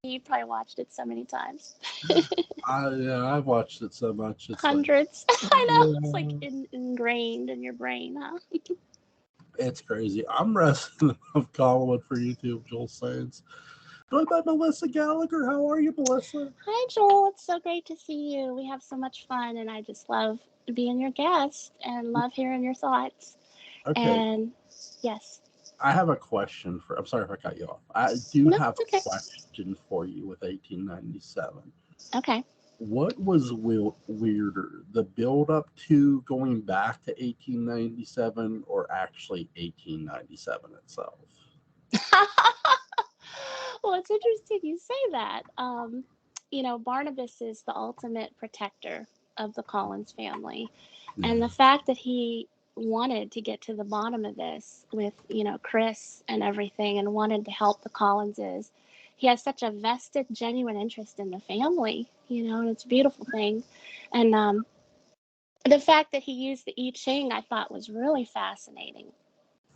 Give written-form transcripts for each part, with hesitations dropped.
You probably watched it so many times. I've watched it so much. It's like, Hundreds. I know. It's like yeah, ingrained in your brain, huh? it's crazy. I'm resident of Collinwood for YouTube, Joel Saints. Joined by Melissa Gallagher. How are you, Melissa? Hi, Joel. It's so great to see you. We have so much fun, and I just love being your guest and love hearing your thoughts. Okay, And yes, I have a question for. I'm sorry if I cut you off. I do no, have it's a okay. question for you with 1897. Okay. What was weirder, the build up to going back to 1897 or actually 1897 itself? Well, it's interesting you say that. Barnabas is the ultimate protector of the Collins family. And the Yeah. fact that he wanted to get to the bottom of this with, Chris and everything and wanted to help the Collinses, he has such a vested, genuine interest in the family, and it's a beautiful thing. And the fact that he used the I Ching, I thought was really fascinating.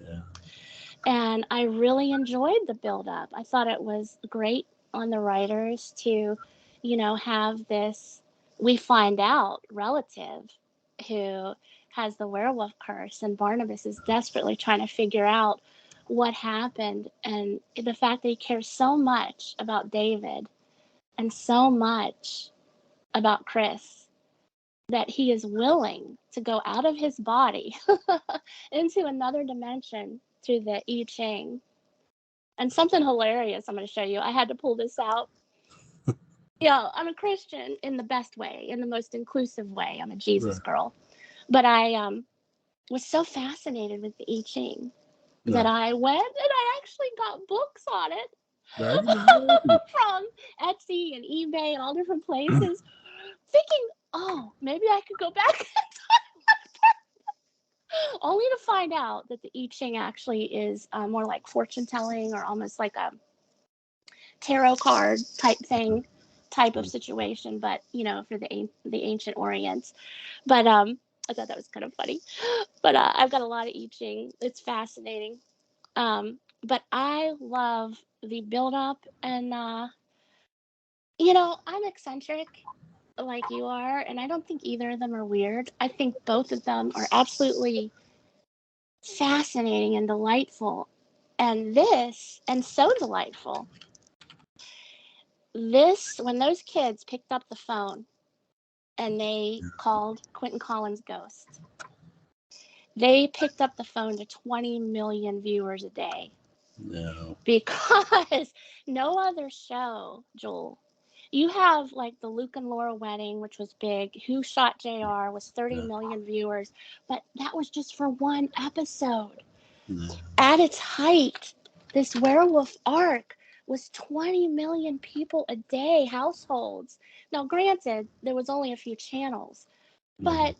Yeah. And I really enjoyed the build up. I thought it was great on the writers to, have this, we find out, relative who has the werewolf curse, and Barnabas is desperately trying to figure out what happened. And the fact that he cares so much about David and so much about Chris that he is willing to go out of his body into another dimension through the I Ching. And something hilarious I'm going to show you. I had to pull this out. Yeah, I'm a Christian in the best way, in the most inclusive way. I'm a Jesus Right. girl. But I was so fascinated with the I Ching that Yeah. I went and I actually got books on it Very nice. from Etsy and eBay and all different places, thinking, oh, maybe I could go back only to find out that the I Ching actually is more like fortune telling or almost like a tarot card type thing, type of situation, but for the ancient Orient. But I thought that was kind of funny. But I've got a lot of I Ching. It's fascinating. But I love the build up, and I'm eccentric like you are, and I don't think either of them are weird. I think both of them are absolutely fascinating and delightful. And so delightful. When those kids picked up the phone and they called Quentin Collins' ghost, they picked up the phone to 20 million viewers a day No. because no other show, Joel. You have like the Luke and Laura wedding, which was big. Who Shot JR was 30 Yeah. million viewers, but that was just for one episode. No. At its height, this werewolf arc was 20 million people a day, households. Now, granted, there was only a few channels, No. but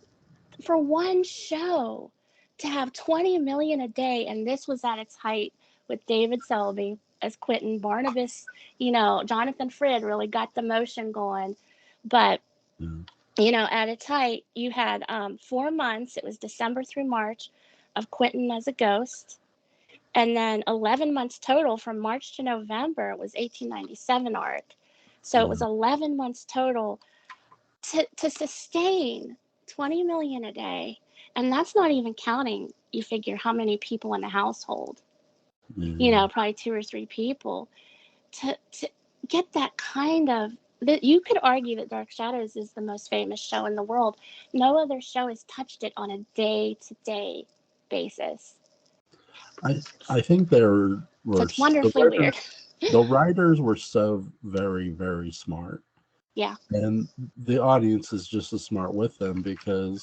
for one show to have 20 million a day, and this was at its height with David Selby as Quentin, Barnabas, Jonathan Frid really got the motion going. But, No. at its height, you had 4 months, it was December through March, of Quentin as a ghost. And then 11 months total from March to November, it was 1897 arc. So it was No. 11 months total to sustain 20 million a day. And that's not even counting, you figure, how many people in the household, No. probably two or three people, to get that kind of, that you could argue that Dark Shadows is the most famous show in the world. No other show has touched it on a day to day basis. I think there So were it's wonderfully weird. the writers were so very, very smart, Yeah, and the audience is just as smart with them because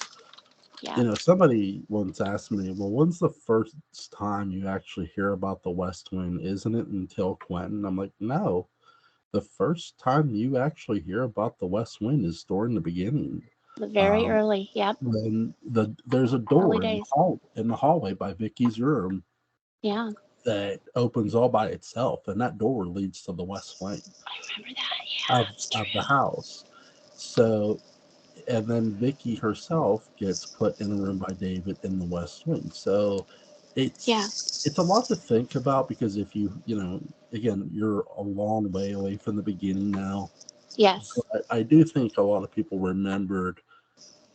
yeah. somebody once asked me, well, when's the first time you actually hear about the West Wind? Isn't it until Quentin? I'm like, no, the first time you actually hear about the West Wind is during the beginning. The very Um, early, yep, when there's a early door days. in the hallway by Vicky's room Yeah, that opens all by itself, and that door leads to the west wing I remember that. Yeah, that's true. of the house. So, and then Vicky herself gets put in a room by David in the west wing. So Yeah. It's a lot to think about because if again, you're a long way away from the beginning now. Yes. But I do think a lot of people remembered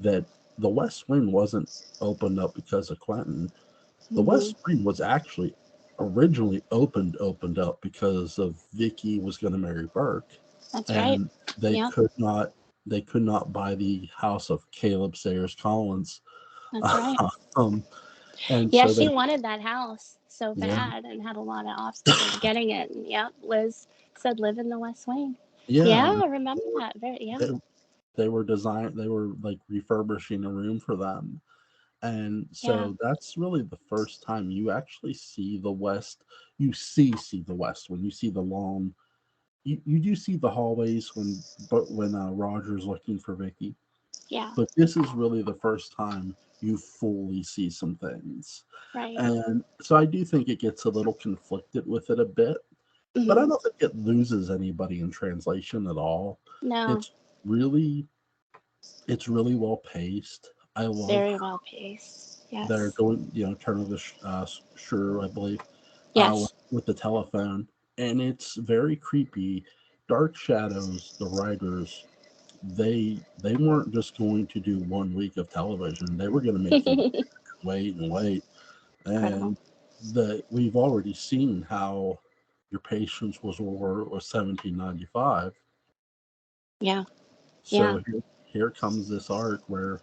that the West Wing wasn't opened up because of Quentin. The Hmm. West Wing was actually originally opened up because of Vicky was going to marry Burke, That's right. and they Yeah. could not they could not buy the house of Caleb Sayers Collins. That's right. um, and Yeah, so she they wanted that house so yeah bad and had a lot of obstacles getting it. And yep, Liz said live in the West Wing. yeah Yeah, I remember that. Very, yeah. they, they were like refurbishing a room for them. And Yeah. so that's really the first time you actually see the West. You see the West when you see the long. You do see the hallways when Roger's looking for Vicky, Yeah. but this is really the first time you fully see some things. Right. And so I do think it gets a little conflicted with it a bit, but I Hmm. don't think it loses anybody in translation at all. No, It's really it's really well paced. I love very well paced. they're Yes. going, turn of the Shrew, I believe, Yes. with the telephone, and it's very creepy. Dark Shadows, the writers, they weren't just going to do 1 week of television; they were going to make you wait and wait. Incredible. And we've already seen how your patience was over was 1795. Yeah. Yeah. So here comes this arc where,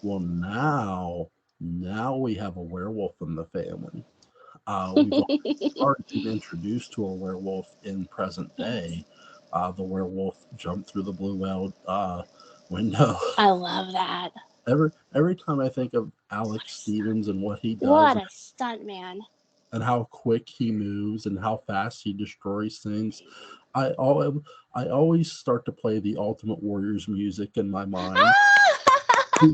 well, now we have a werewolf in the family. We've already been introduced to a werewolf in present Yes. day. The werewolf jumped through the blue window. I love that. Every time I think of What Alex a stunt. Stevens and what he does What a stunt man. and how quick he moves and how fast he destroys things, I al- I always start to play the Ultimate Warriors music in my mind That's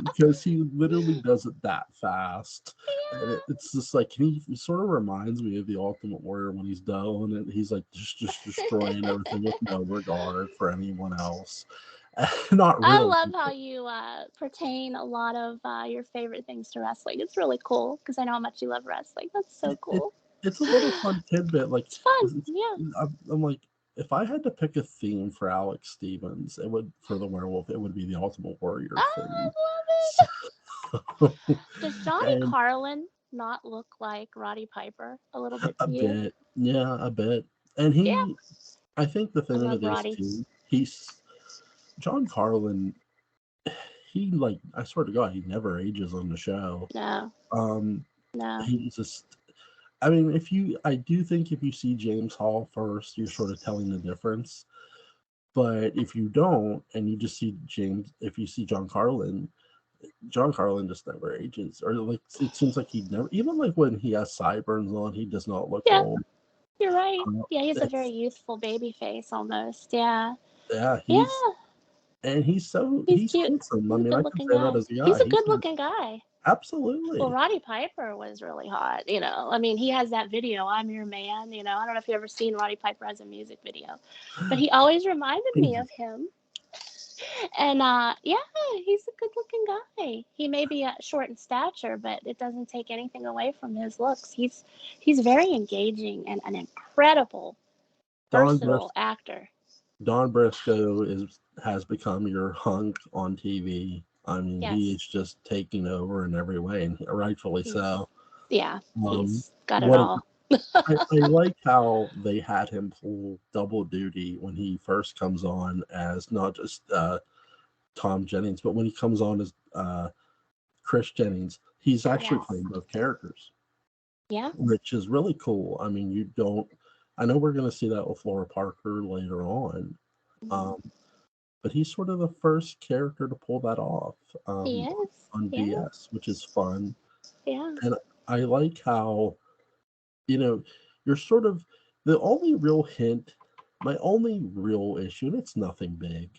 because awesome. he literally does it that fast. And it's just like he sort of reminds me of the Ultimate Warrior when he's done and he's like just destroying everything with no regard for anyone else. Not I really. love how you pertain a lot of your favorite things to wrestling. It's really cool because I know how much you love wrestling. That's so It, cool. it's a little fun tidbit. Like It's fun. Yeah. I'm like, if I had to pick a theme for Alex Stevens, it would for the werewolf, it would be the Ultimate Warrior I theme. love So, it. Does Johnny and Carlin not look like Roddy Piper a little bit a to you? bit, yeah, a bit. And Yeah. I think the I thing of love it is Roddy. too, he's John Carlin. He like I swear to God, he never ages on the show. No. Um, No. he's just. I mean, I do think if you see James Hall first, you're sort of telling the difference. But if you don't, and you just see if you see John Carlin just never ages, or like it seems like he never, even like when he has sideburns on, he does not look Yeah. old. You're right. Uh, Yeah, he's a very it's youthful baby face almost. Yeah. yeah, Yeah. he's Cute. handsome. I He's a mean, good I can looking say that guy. as a He's guy. a good looking guy. Well, Absolutely. Roddy Piper was really hot, I mean, he has that video, I'm Your Man, I don't know if you've ever seen Roddy Piper as a music video, but he always reminded me of him. And yeah, he's a good looking guy. He may be short in stature, but it doesn't take anything away from his looks. He's very engaging and an incredible, Don versatile Bris- actor. Don Briscoe has become your hunk on TV. I mean, he Yes, is just taking over in every way, and rightfully he's so. yeah, Um, he's got it what all. I like how they had him pull double duty when he first comes on as not just Tom Jennings, but when he comes on as Chris Jennings, he's actually Yes. playing both characters, Yeah. which is really cool. I mean, you don't. I know we're going to see that with Laura Parker later on, Mhm. um, but he's sort of the first character to pull that off He um, is. on Yeah. BS, which is fun. Yeah. And I like how you know, you're sort of the only real hint, my only real issue, and it's nothing big,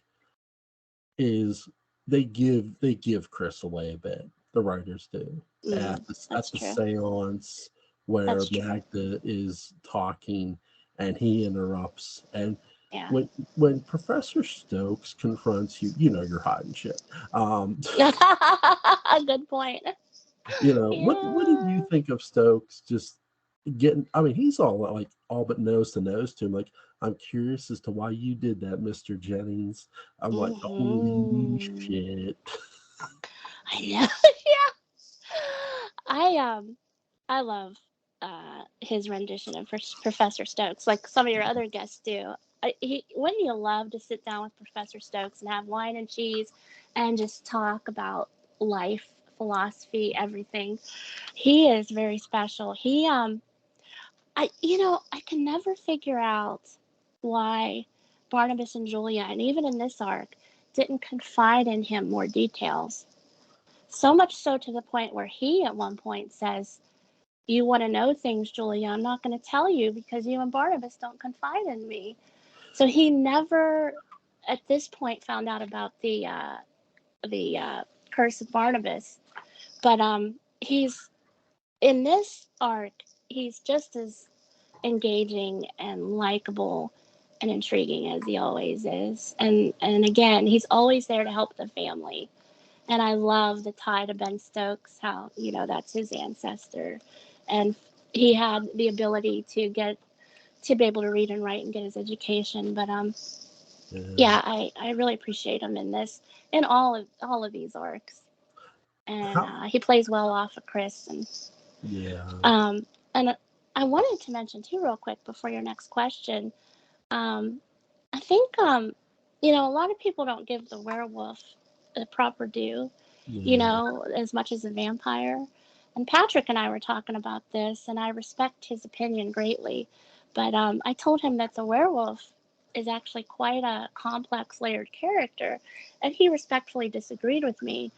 is they give Chris away a bit. The writers do at That's the true. seance where That's true. Magda is talking and he interrupts and Yeah. when Professor Stokes confronts you, you know you're hiding shit. Um, Good point. What did you Yeah. think of Stokes just getting? I mean, he's all like all but nose to nose to him. Like, I'm curious as to why you did that, Mr. Jennings. I'm like, holy Hmm. shit. I know. Yeah. I I love his rendition of Professor Stokes, like some of your other guests do. Wouldn't you love to sit down with Professor Stokes and have wine and cheese and just talk about life, philosophy, everything? He is very special. I can never figure out why Barnabas and Julia, and even in this arc, didn't confide in him more details. So much so to the point where he at one point says, "You want to know things, Julia. I'm not going to tell you because you and Barnabas don't confide in me." So he never, at this point, found out about the curse of Barnabas. But he's in this arc. He's just as engaging and likable and intriguing as he always is. And again, he's always there to help the family. And I love the tie to Ben Stokes, how, that's his ancestor. And he had the ability to be able to read and write and get his education. But Yeah, yeah, I really appreciate him in this, in all of these arcs. And how? he plays well off of Chris. Yeah, Um, and I wanted to mention too, real quick, before your next question. Um, I think a lot of people don't give the werewolf the proper due, yeah. as much as a vampire. And Patrick and I were talking about this, and I respect his opinion greatly. But I told him that the werewolf is actually quite a complex, layered character, and he respectfully disagreed with me.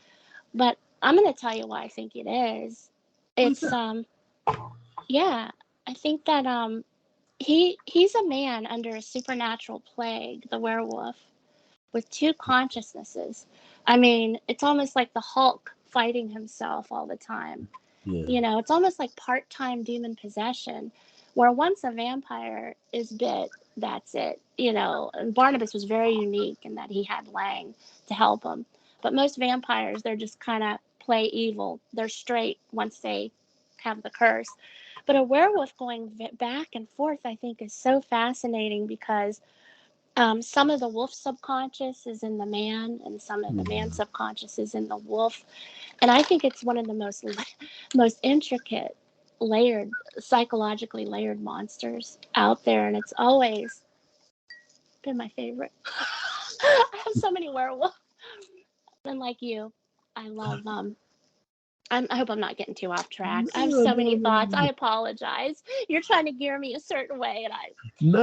But I'm going to tell you why I think it is. What is It's that? yeah, I think that he's a man under a supernatural plague, the werewolf, with two consciousnesses. I mean, it's almost like the Hulk fighting himself all the time. Yeah, It's almost like part time demon possession, where once a vampire is bit, that's it. And Barnabas was very unique in that he had Lang to help him. But most vampires, they're just kind of play evil. They're straight once they have the curse. But a werewolf going back and forth, I think, is so fascinating because some of the wolf subconscious is in the man, and some of the man yeah. subconscious is in the wolf. And I think it's one of the most intricate, layered, psychologically layered monsters out there, and it's always been my favorite. I have so many werewolves, and like you, I love I hope I'm not getting too off track. I have No, so no, many no, thoughts. I no, apologize. You're trying to gear me a certain way, but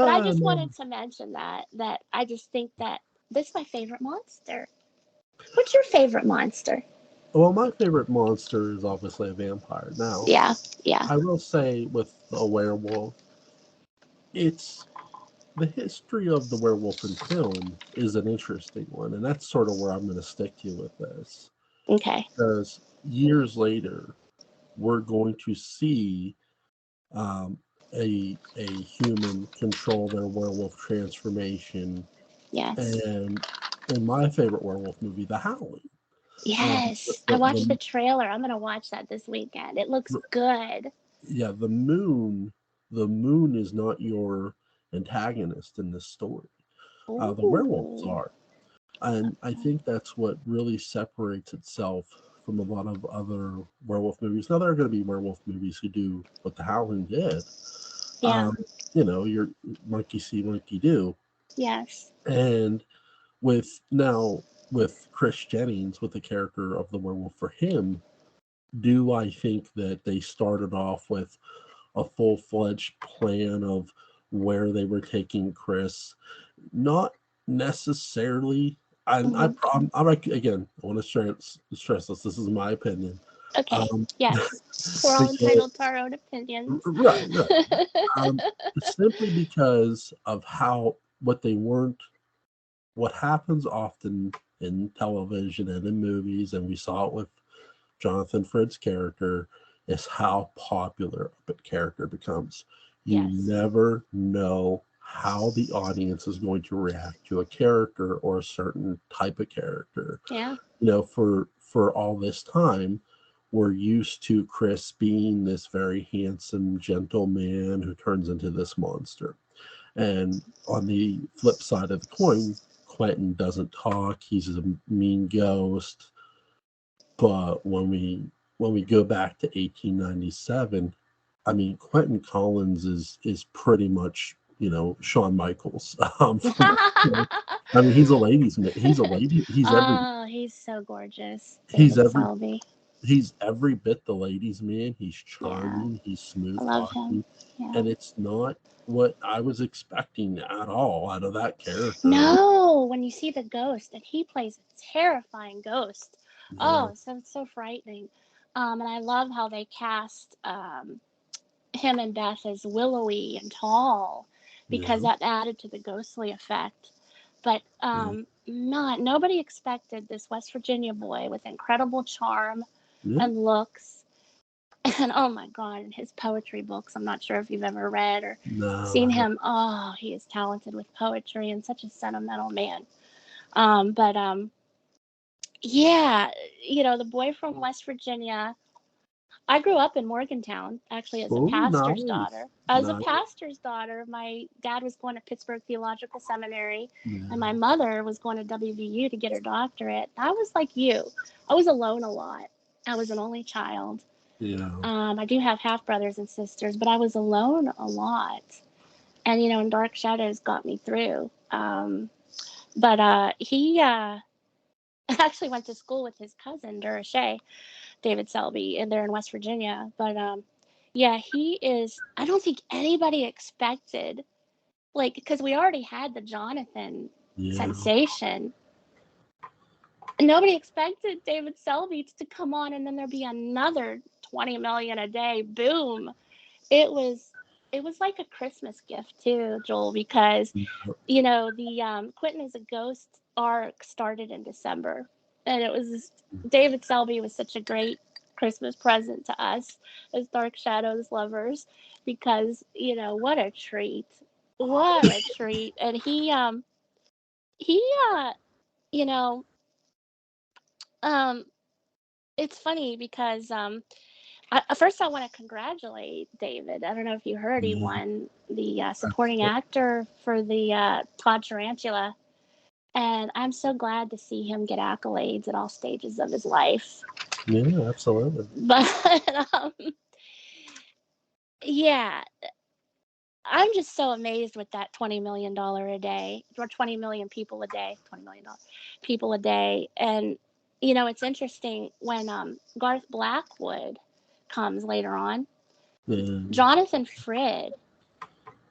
I no, just no. wanted to mention that I just think that this is my favorite monster. What's your favorite monster? Well, my favorite monster is obviously a vampire. Now, Yeah, yeah. I will say with a werewolf, it's the history of the werewolf in film is an interesting one, and that's sort of where I'm going to stick to with this. Okay. Because years later, we're going to see um, a human control their werewolf transformation, Yes. and in my favorite werewolf movie, The Howling. The, Yes. I the, watched the the, trailer. I'm gonna watch that this weekend. It looks good. yeah, the moon is not your antagonist in this story. The werewolves Ooh. are. And I think that's what really separates itself from a lot of other werewolf movies. Now, there are going to be werewolf movies who do what The Howling did. Yeah. Um, your monkey see, monkey do. Yes. And with Chris Jennings, with the character of the werewolf for him, do I think that they started off with a full-fledged plan of where they were taking Chris? Not necessarily. And Hmm. again, I want to stress this. This is my opinion. Okay. Um, Yes. We're all because entitled to our own opinions. right, right. Um, Simply because of how what they weren't. What happens often in television and in movies, and we saw it with Jonathan Frid's character, is how popular a character becomes. You Yes. never know how the audience is going to react to a character or a certain type of character. Yeah. For all this time, we're used to Chris being this very handsome, gentle man who turns into this monster. And on the flip side of the coin, Quentin doesn't talk. He's a mean ghost. But when we go back to 1897, I mean, Quentin Collins is pretty much, Shawn Michaels. I mean, he's a ladies man. He's a lady. Oh, he's so gorgeous, He's David every Selby. he's every bit the ladies man. He's Yeah, charming. He's I smooth love him. talking, Yeah. and it's not what I was expecting at all out of that character. No, when you see the ghost, and he plays a terrifying ghost. Yeah, Oh, so frightening. And I love how they cast him and Beth as willowy and tall, because yeah, that added to the ghostly effect. But yeah, not nobody expected this West Virginia boy with incredible charm yeah. and looks. And oh my God, in his poetry books, I'm not sure if you've ever read or No, seen I have. him. Oh, he is talented with poetry and such a sentimental man. But yeah, the boy from West Virginia. I grew up in Morgantown, actually, as a Oh, pastor's nice, daughter. As a nice. pastor's daughter, my dad was going to Pittsburgh Theological Seminary, and Yeah, my mother was going to WVU to get her doctorate. I was like you. I was alone a lot. I was an only child. yeah, I do have half brothers and sisters, but I was alone a lot. And Dark Shadows got me through. But he actually went to school with his cousin, Durashay, David Selby, and they're in West Virginia. But yeah, he is. I don't think anybody expected, like, because we already had the Jonathan yeah, sensation. Nobody expected David Selby to come on, and then there'd be another 20 million a day. Boom! It was it was like a Christmas gift too, Joel, because the Quentin is a Ghost arc started in December, and it was David Selby was such a great Christmas present to us as Dark Shadows lovers, because what a treat, what a treat. And he you know um it's funny because first I want to congratulate David. I don't know if you heard he yeah. won the That's supporting actor for the Todd Tarantula. And I'm so glad to see him get accolades at all stages of his life. yeah, absolutely. But yeah, I'm just so amazed with that $20 million a day, or 20 million people a day, $20 million people a day. And it's interesting when Garth Blackwood comes later on. Yeah, Jonathan Frid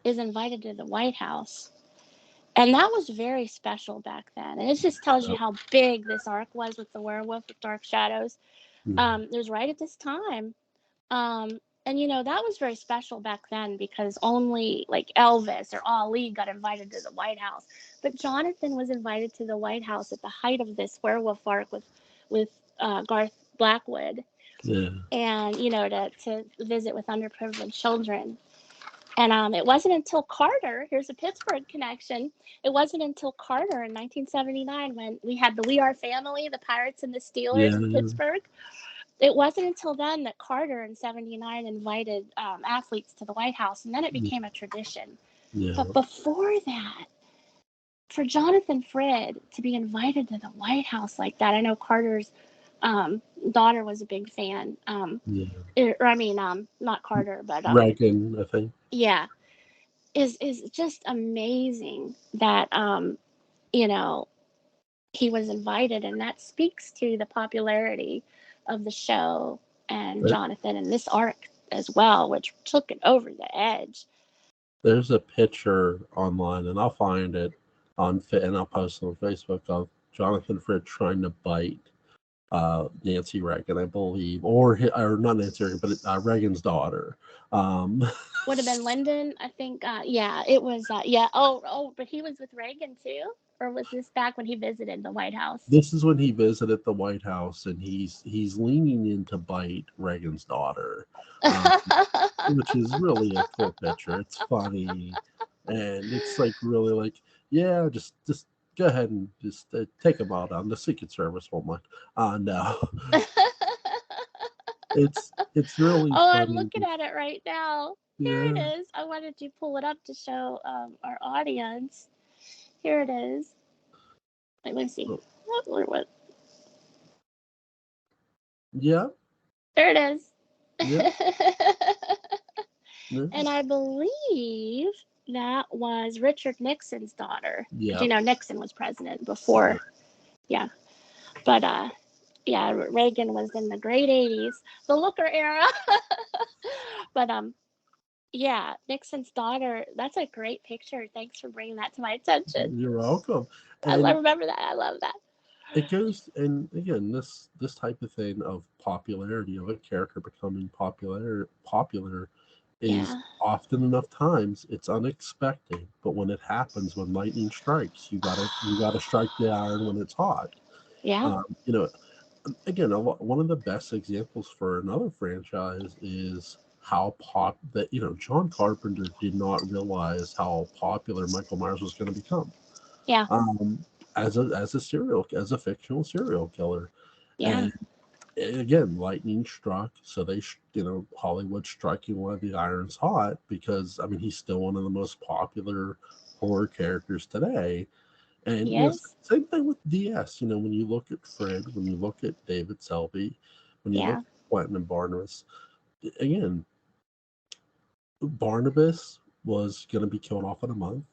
is invited to the White House. And that was very special back then. And it just tells you how big this arc was with the werewolf with Dark Shadows. yeah, It was right at this time. And that was very special back then, because only like Elvis or Ali got invited to the White House. But Jonathan was invited to the White House at the height of this werewolf arc with Garth Blackwood, yeah, and to visit with underprivileged children. And it wasn't until Carter, here's a Pittsburgh connection. It wasn't until Carter in 1979, when we had the We Are Family, the Pirates and the Steelers in yeah, Pittsburgh. It wasn't until then that Carter in 79 invited athletes to the White House, and then it became a tradition. But yeah. before that, for Jonathan Frid to be invited to the White House like that, I know Carter's daughter was a big fan. Yeah. Or I mean, not Carter, but Reagan, I think. yeah, is just amazing that you know he was invited, and that speaks to the popularity of the show and There, Jonathan and this arc as well, which took it over the edge. there's a picture online, and I'll find it and I'll post it on Facebook of Jonathan Frid trying to bite Nancy Reagan, I believe, or not Nancy Reagan, but Reagan's daughter. Um, Would have been Lyndon, I think. Yeah, it was. Yeah. Oh, but he was with Reagan too, or was this back when he visited the White House? this is when he visited the White House, and he's leaning in to bite Reagan's daughter, um, which is really a cool picture. It's funny, and it's like really like, yeah, just go ahead and just take them all down. The Secret Service won't mind. No, It's really Oh, I'm funny. looking at it right now. Here it Yeah. is. I wanted to pull it up to show our audience. Here it is. Wait, let me see. What? Yeah. There it is. Yeah. Yeah. And I believe that was Richard Nixon's daughter. Because Yeah. you know Nixon was president Right. before. Yeah. But yeah, Reagan was in the great 80s, the Looker era. But yeah, Nixon's daughter, that's a great picture. Thanks for bringing that to my attention. You're welcome. I And remember that. I love that. it goes, and again, this type of thing of popularity of a character becoming popular is Yeah. often enough times it's unexpected, but when it happens, when lightning strikes, you gotta strike the iron when it's hot. Yeah. You know, again, one of the best examples for another franchise is how pop that John Carpenter did not realize how popular Michael Myers was going to become, Yeah. um, as a fictional serial killer. Yeah. And again, lightning struck, so Hollywood striking while the iron's hot, because I mean he's still one of the most popular horror characters today. And He is. same thing with DS. When you look at Fred, when you look at David Selby, when you look Yeah. at Quentin and Barnabas, again, Barnabas was going to be killed off in a month,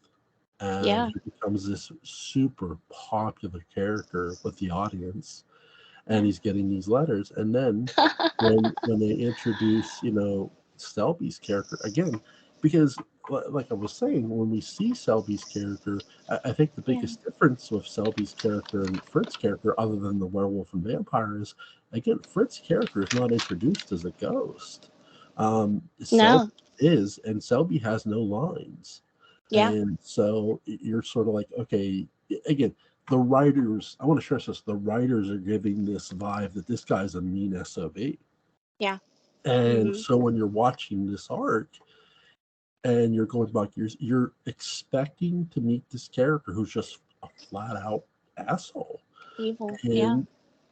and Yeah. he becomes this super popular character with the audience, and Yeah. he's getting these letters. And then when they introduce, Selby's character again, because like I was saying, when we see Selby's character, I think the Yeah. biggest difference with Selby's character and Fritz's character, other than the werewolf and vampire, is again Fritz's character is not introduced as a ghost. Selby No. is, and Selby has no lines, Yeah. and so you're sort of like, okay, again, the writers, I want to stress this, the writers are giving this vibe that this guy's a mean SOB. Yeah. And Mhm. so when you're watching this arc and you're going back, you're expecting to meet this character who's just a flat out asshole. Evil. Yeah. And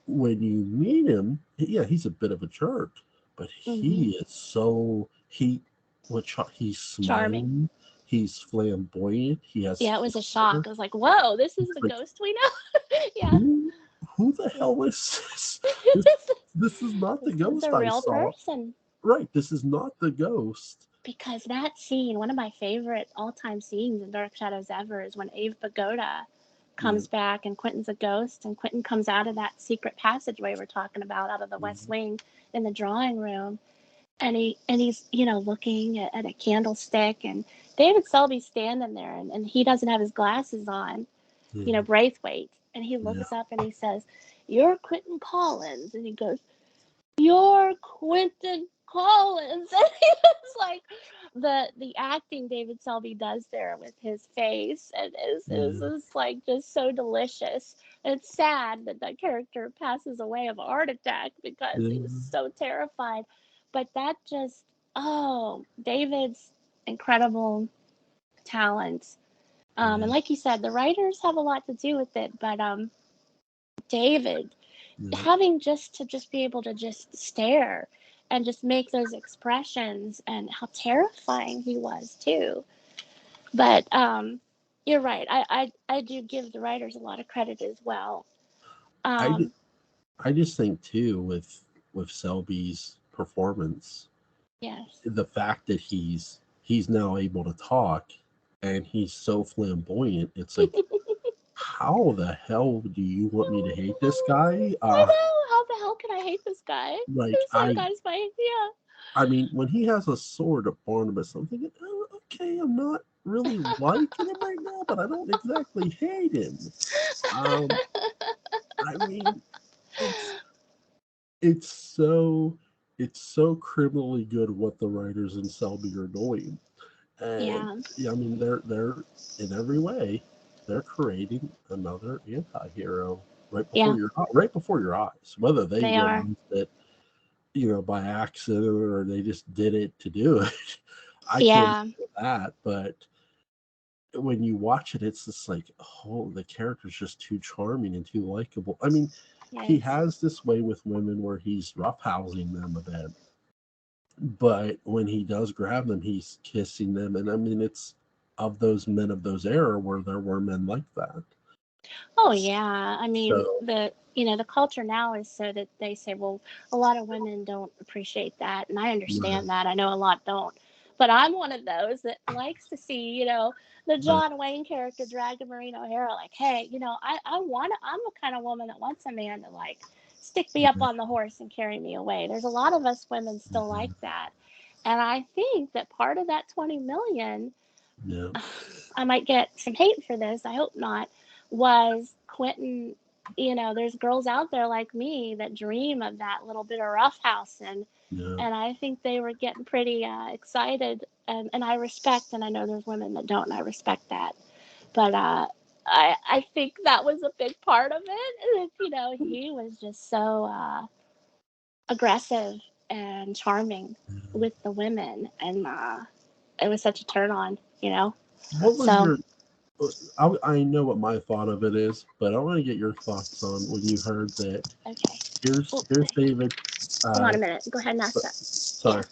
when you meet him, yeah, he's a bit of a jerk, but Mhm. he is so he's Charming. smiling, he's flamboyant, he has Yeah, it was a shock. flair. I was like, "Whoa, this is the Like, ghost we know." Yeah. who the Yeah. hell is this? This this is not the This is ghost a I real saw. person. Right, this is not the ghost. Because that scene, one of my favorite all-time scenes in Dark Shadows ever, is when Abe Pagoda Yeah. comes back and Quentin's a ghost, and Quentin comes out of that secret passageway we're talking about, out of the West Mhm. Wing in the drawing room, and he's looking at a candlestick, and David Selby's standing there, and he doesn't have his glasses on, Yeah. Braithwaite, and he Yeah. looks up and he says, "You're Quentin Collins," and he goes, "You're Quentin Collins." And it's like the acting David Selby does there with his face, and Yeah. is like just so delicious. And it's sad that that character passes away of a heart attack because he was Yeah. so terrified. But that just, oh, David's incredible talent. And Yeah. like you said, the writers have a lot to do with it, but David Yeah. having just be able to just stare and just make those expressions, and how terrifying he was too. But you're right. I do give the writers a lot of credit as well. I, ju- Um, I just think too with Selby's performance, yes. the fact that he's now able to talk and he's so flamboyant, it's like, how the hell do you want me to hate this guy? I know. How the hell can I hate this guy? Like This one guy's my, yeah. I mean, when he has a sword at Barnabas, I'm thinking, oh, okay, I'm not really liking him right now, but I don't exactly hate him. Um, I mean, it's it's so it's so criminally good what the writers in Selby are doing, and Yeah. yeah, I mean they're in every way they're creating another anti-hero Yeah. right before your eyes, whether they They are. realize that by accident or they just did it to do it. I can't Yeah. do that, but when you watch it, it's just like, oh, the character's just too charming and too likable. I mean, he Yes. has this way with women where he's roughhousing them a bit, but when he does grab them, he's kissing them, and I mean, it's of those men of those era where there were men like that. Oh yeah. I mean, So the culture now is so that they say, well, a lot of women don't appreciate that, and I right, understand that. I know a lot don't. But I'm one of those that likes to see, the right, John Wayne character dragging Maureen O'Hara like, hey, I'm the kind of woman that wants a man to like stick me up yeah, on the horse and carry me away. There's a lot of us women still like that. And I think that part of that 20 million, yeah, I might get some hate for this, I hope not, was Quentin. There's girls out there like me that dream of that little bit of roughhouse, yeah. and I think they were getting pretty excited, and I respect, and I know there's women that don't, and I respect that. But I think that was a big part of it. And, he was just so aggressive and charming with the women, and it was such a turn on. What was So your? I know what my thought of it is, but I want to get your thoughts on when you heard that. okay. Here's Oh, here's David. hold on Uh, a minute. Go ahead and ask that. Yeah, sorry.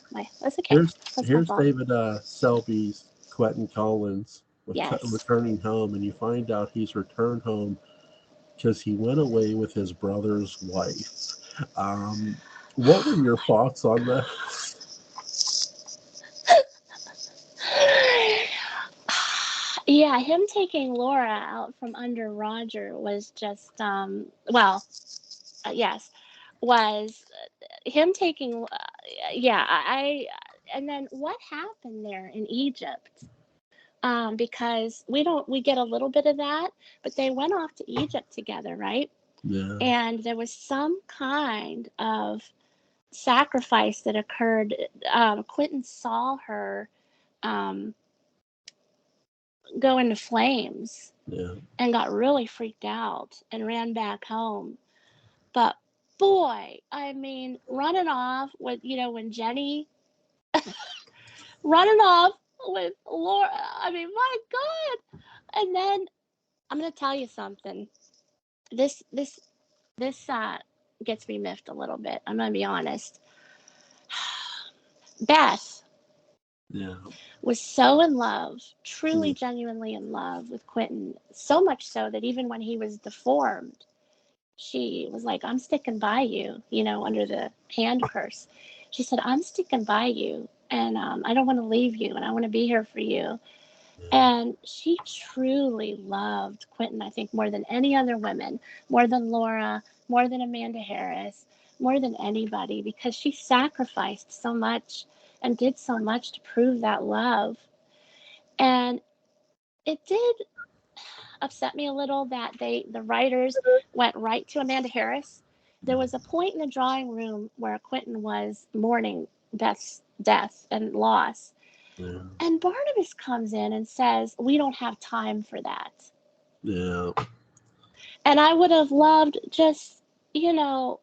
that's okay. Here's That's my here's fault. David Selby's Quentin Collins with Yes. returning home, and you find out he's returned home because he went away with his brother's wife. Um, what were your thoughts on that? Yeah, him taking Laura out from under Roger was just, well, yes, was him taking, yeah, and then what happened there in Egypt? Because we get a little bit of that, but they went off to Egypt together, right? Yeah, And there was some kind of sacrifice that occurred. Quentin saw her um, go into flames yeah, and got really freaked out and ran back home. But boy, I mean, running off with, when Jenny running off with Laura, I mean, my God. And then I'm going to tell you something. This gets me miffed a little bit. I'm going to be honest. Beth yeah, was so in love, truly, yeah, genuinely in love with Quentin, so much so that even when he was deformed, she was like, I'm sticking by you, under the hand curse. She said, I'm sticking by you, and I don't want to leave you, and I want to be here for you. yeah, And she truly loved Quentin, I think, more than any other women, more than Laura, more than Amanda Harris, more than anybody, because she sacrificed so much and did so much to prove that love. And it did upset me a little that the writers went right to Amanda Harris. There was a point in the drawing room where Quentin was mourning Beth's death and loss, yeah, and Barnabas comes in and says, "We don't have time for that." yeah, And I would have loved just, you know,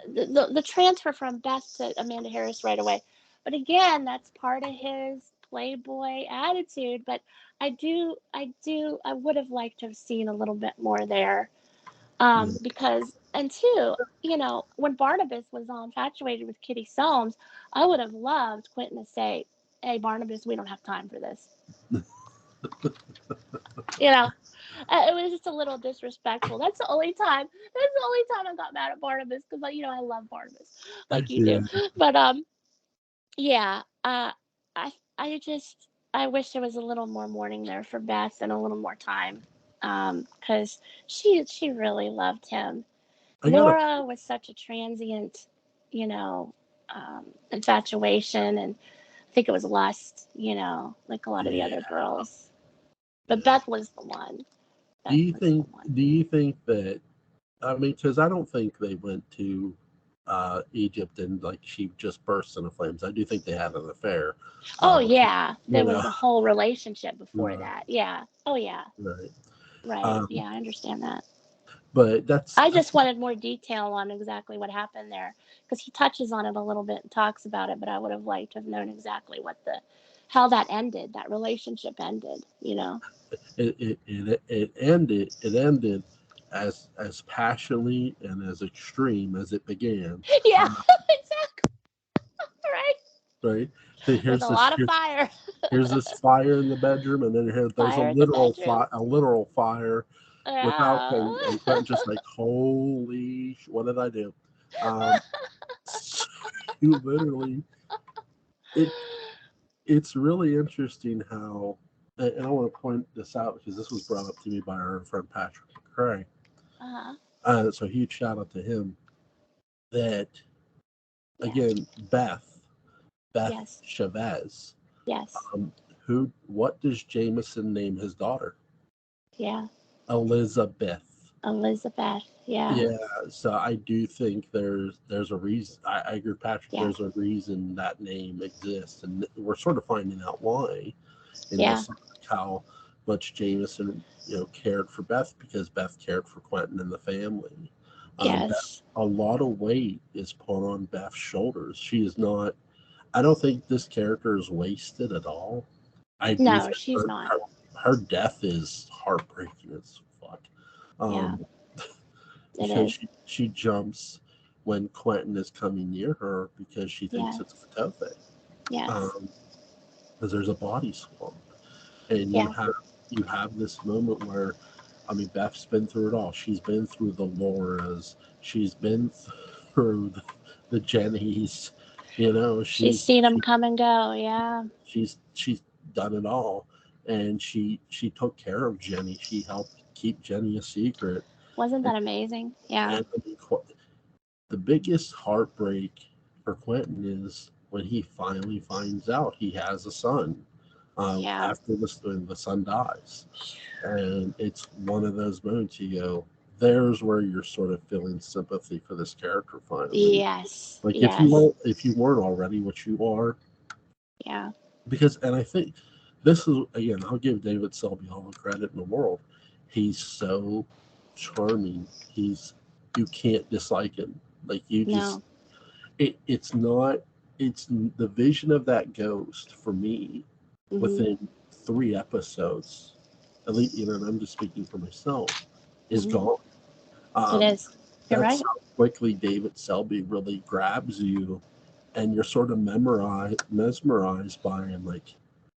the transfer from Beth to Amanda Harris right away. But again, that's part of his playboy attitude. But I would have liked to have seen a little bit more there. yeah. Because, and two, when Barnabas was all infatuated with Kitty Soames, I would have loved Quentin to say, "Hey, Barnabas, we don't have time for this." You know, it was just a little disrespectful. That's the only time. That's the only time I got mad at Barnabas because, I love Barnabas like you do. Yeah. But yeah. I wish there was a little more mourning there for Beth and a little more time, because she really loved him. I gotta. Laura was such a transient, you know, infatuation, and I think it was lust, like a lot of the Yeah, other girls. But yeah. Beth was the one. Do Beth you was the think? one. Do you think that? I mean, because I don't think they went to Egypt and like she just burst into flames. I do think they had an affair. Oh But yeah, you there was know, a whole relationship before right, that. Yeah. Oh yeah. right. Right. Um, Yeah, I understand that. but I that's just wanted more detail on exactly what happened there because he touches on it a little bit and talks about it, but I would have liked to have known exactly how that ended, that relationship ended. it ended. It ended as passionately and as extreme as it began. Yeah, Uh, exactly. Right. right? With Here's a this lot of fire. here's this fire in the bedroom, and then there's Fire in the bedroom. a literal fire without, Yeah. and Quentin just like, holy, what did I do? Um, you literally, it it's really interesting how, and I want to point this out because this was brought up to me by our friend Patrick McCray. Uh-huh. So huge shout out to him. That Yeah. again, Beth Yes. Chavez. Yes. What does Jameson name his daughter? Yeah. Elizabeth. Elizabeth. Yeah. Yeah, so I do think there's a reason. I agree, Patrick. Yeah. There's a reason that name exists, and we're sort of finding out why in Yeah. this, how much Jameson cared for Beth because Beth cared for Quentin and the family. Beth, Yes. a lot of weight is put on Beth's shoulders. She is not. I don't think this character is wasted at all. I do No, think she's not. her death is heartbreaking as fuck. Yeah, Um, it because is. she jumps when Quentin is coming near her because she thinks Yes. it's Fatofe. Yes. Um, because there's a body swap, and Yeah. you have this moment where, I mean, Beth's been through it all. She's been through the Lauras. She's been through the Jennys. She's She's seen them come and go. Yeah. she's done it all, and she took care of Jenny. She helped keep Jenny a secret, Wasn't and, that amazing? Yeah. and I mean, the biggest heartbreak for Quentin is when he finally finds out he has a son. Yeah. After the son dies, and it's one of those moments you go, there's where you're sort of feeling sympathy for this character finally. Yes. Like Yes. if you weren't already, which you are, Yeah. because, and I think this is, again, I'll give David Selby all the credit in the world. He's so charming. You can't dislike him. Like you just No. it's not it's the vision of that ghost for me Mhm. within 3 episodes, at least, and I'm just speaking for myself, is Mhm. gone. It Um, is. You're that's right. how quickly David Selby really grabs you, and you're sort of mesmerized by him. Like,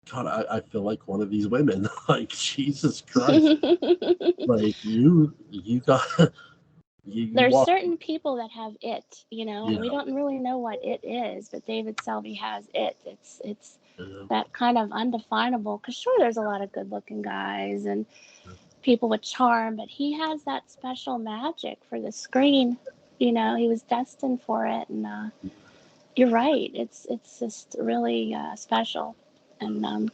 God, I feel like one of these women. Like, Jesus Christ, like you got you There's walk. certain people that have it, and we Yeah, don't really know what it is, but David Selby has it. It's yeah, that kind of undefinable. Because sure, there's a lot of good-looking guys and people with charm, but he has that special magic for the screen. He was destined for it, and you're right. It's just really special, and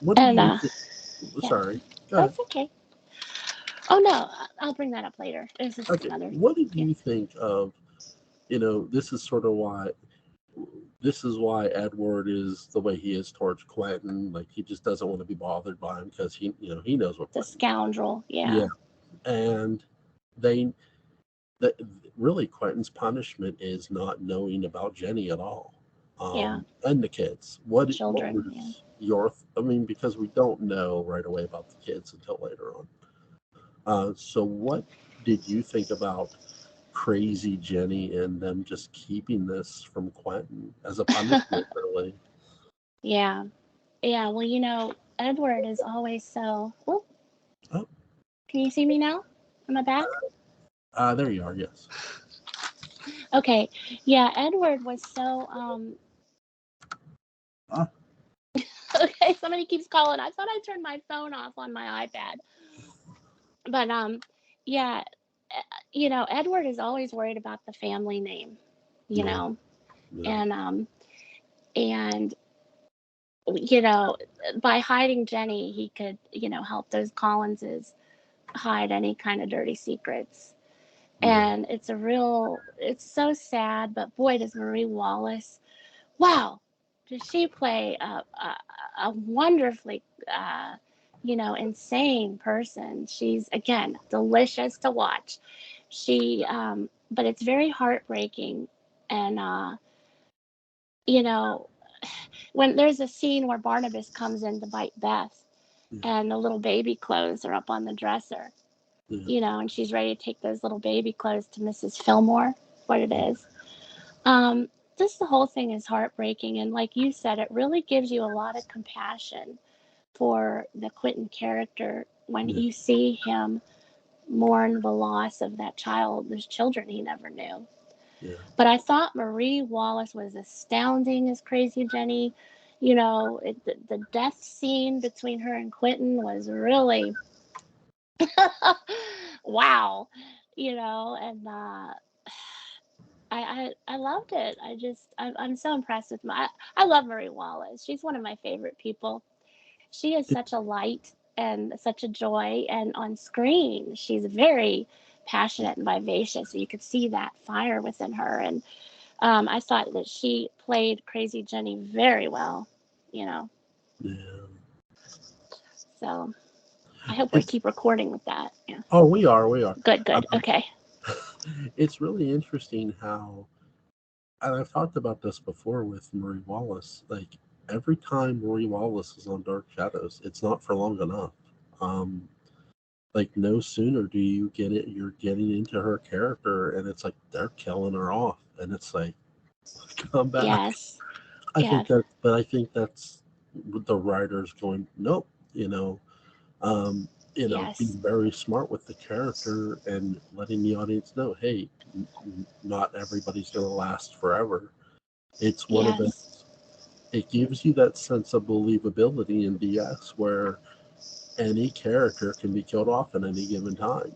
what did and you think? yeah, Sorry, go ahead. that's okay. Oh no, I'll bring that up later. This is Okay, another. what did Yeah. you think of? This is sort of why Edward is the way he is towards Quentin. Like, he just doesn't want to be bothered by him because he knows what The Quentin. scoundrel. Yeah, Yeah. and they that really Quentin's punishment is not knowing about Jenny at all, Yeah. and the kids. The What children. Yeah. was your? I mean, because we don't know right away about the kids until later on. So what did you think about crazy Jenny and them just keeping this from Quentin as a punishment, really? Yeah. Yeah. Well, Edward is always so. Oh, Oh, can you see me now? Am I back? there you are. Yes. Okay. Yeah. Edward was so. Ah, Okay. Somebody keeps calling. I thought I turned my phone off on my iPad, but yeah. Edward is always worried about the family name. You yeah, know, yeah, and and you know, by hiding Jenny, he could help those Collinses hide any kind of dirty secrets. yeah, And it's so sad, but boy, does Marie Wallace, wow, does she play a wonderfully, insane person. She's, again, delicious to watch. But it's very heartbreaking. And, you know, when there's a scene where Barnabas comes in to bite Beth, Yeah. and the little baby clothes are up on the dresser, Yeah. and she's ready to take those little baby clothes to Mrs. Fillmore, what it Yeah. is. Um, just the whole thing is heartbreaking. And like you said, it really gives you a lot of compassion for the Quentin character when Yeah. you see him mourn the loss of that child, those children he never knew. Yeah. But I thought Marie Wallace was astounding as Crazy Jenny. The death scene between her and Quentin was really wow. And I loved it. I'm so impressed with I love Marie Wallace. She's one of my favorite people. She is It, such a light and such a joy, and on screen she's very passionate and vivacious. You could see that fire within her, and I thought that she played Crazy Jenny very well. You know, yeah. so I hope we It's keep recording with that. Yeah, oh, we are, we are. good, good. Um, Okay. it's really interesting how, and I've talked about this before with Marie Wallace. Like every time Marie Wallace is on Dark Shadows, it's not for long enough. Um, like no sooner do you get it, you're getting into her character, and it's like they're killing her off, and it's like, come back. Yes. Yeah. But I think that's the writers going, nope, you know, um, Yes. being very smart with the character and letting the audience know, hey, not everybody's going to last forever. It's one of the, Yes. it gives you that sense of believability in DS where any character can be killed off at any given time.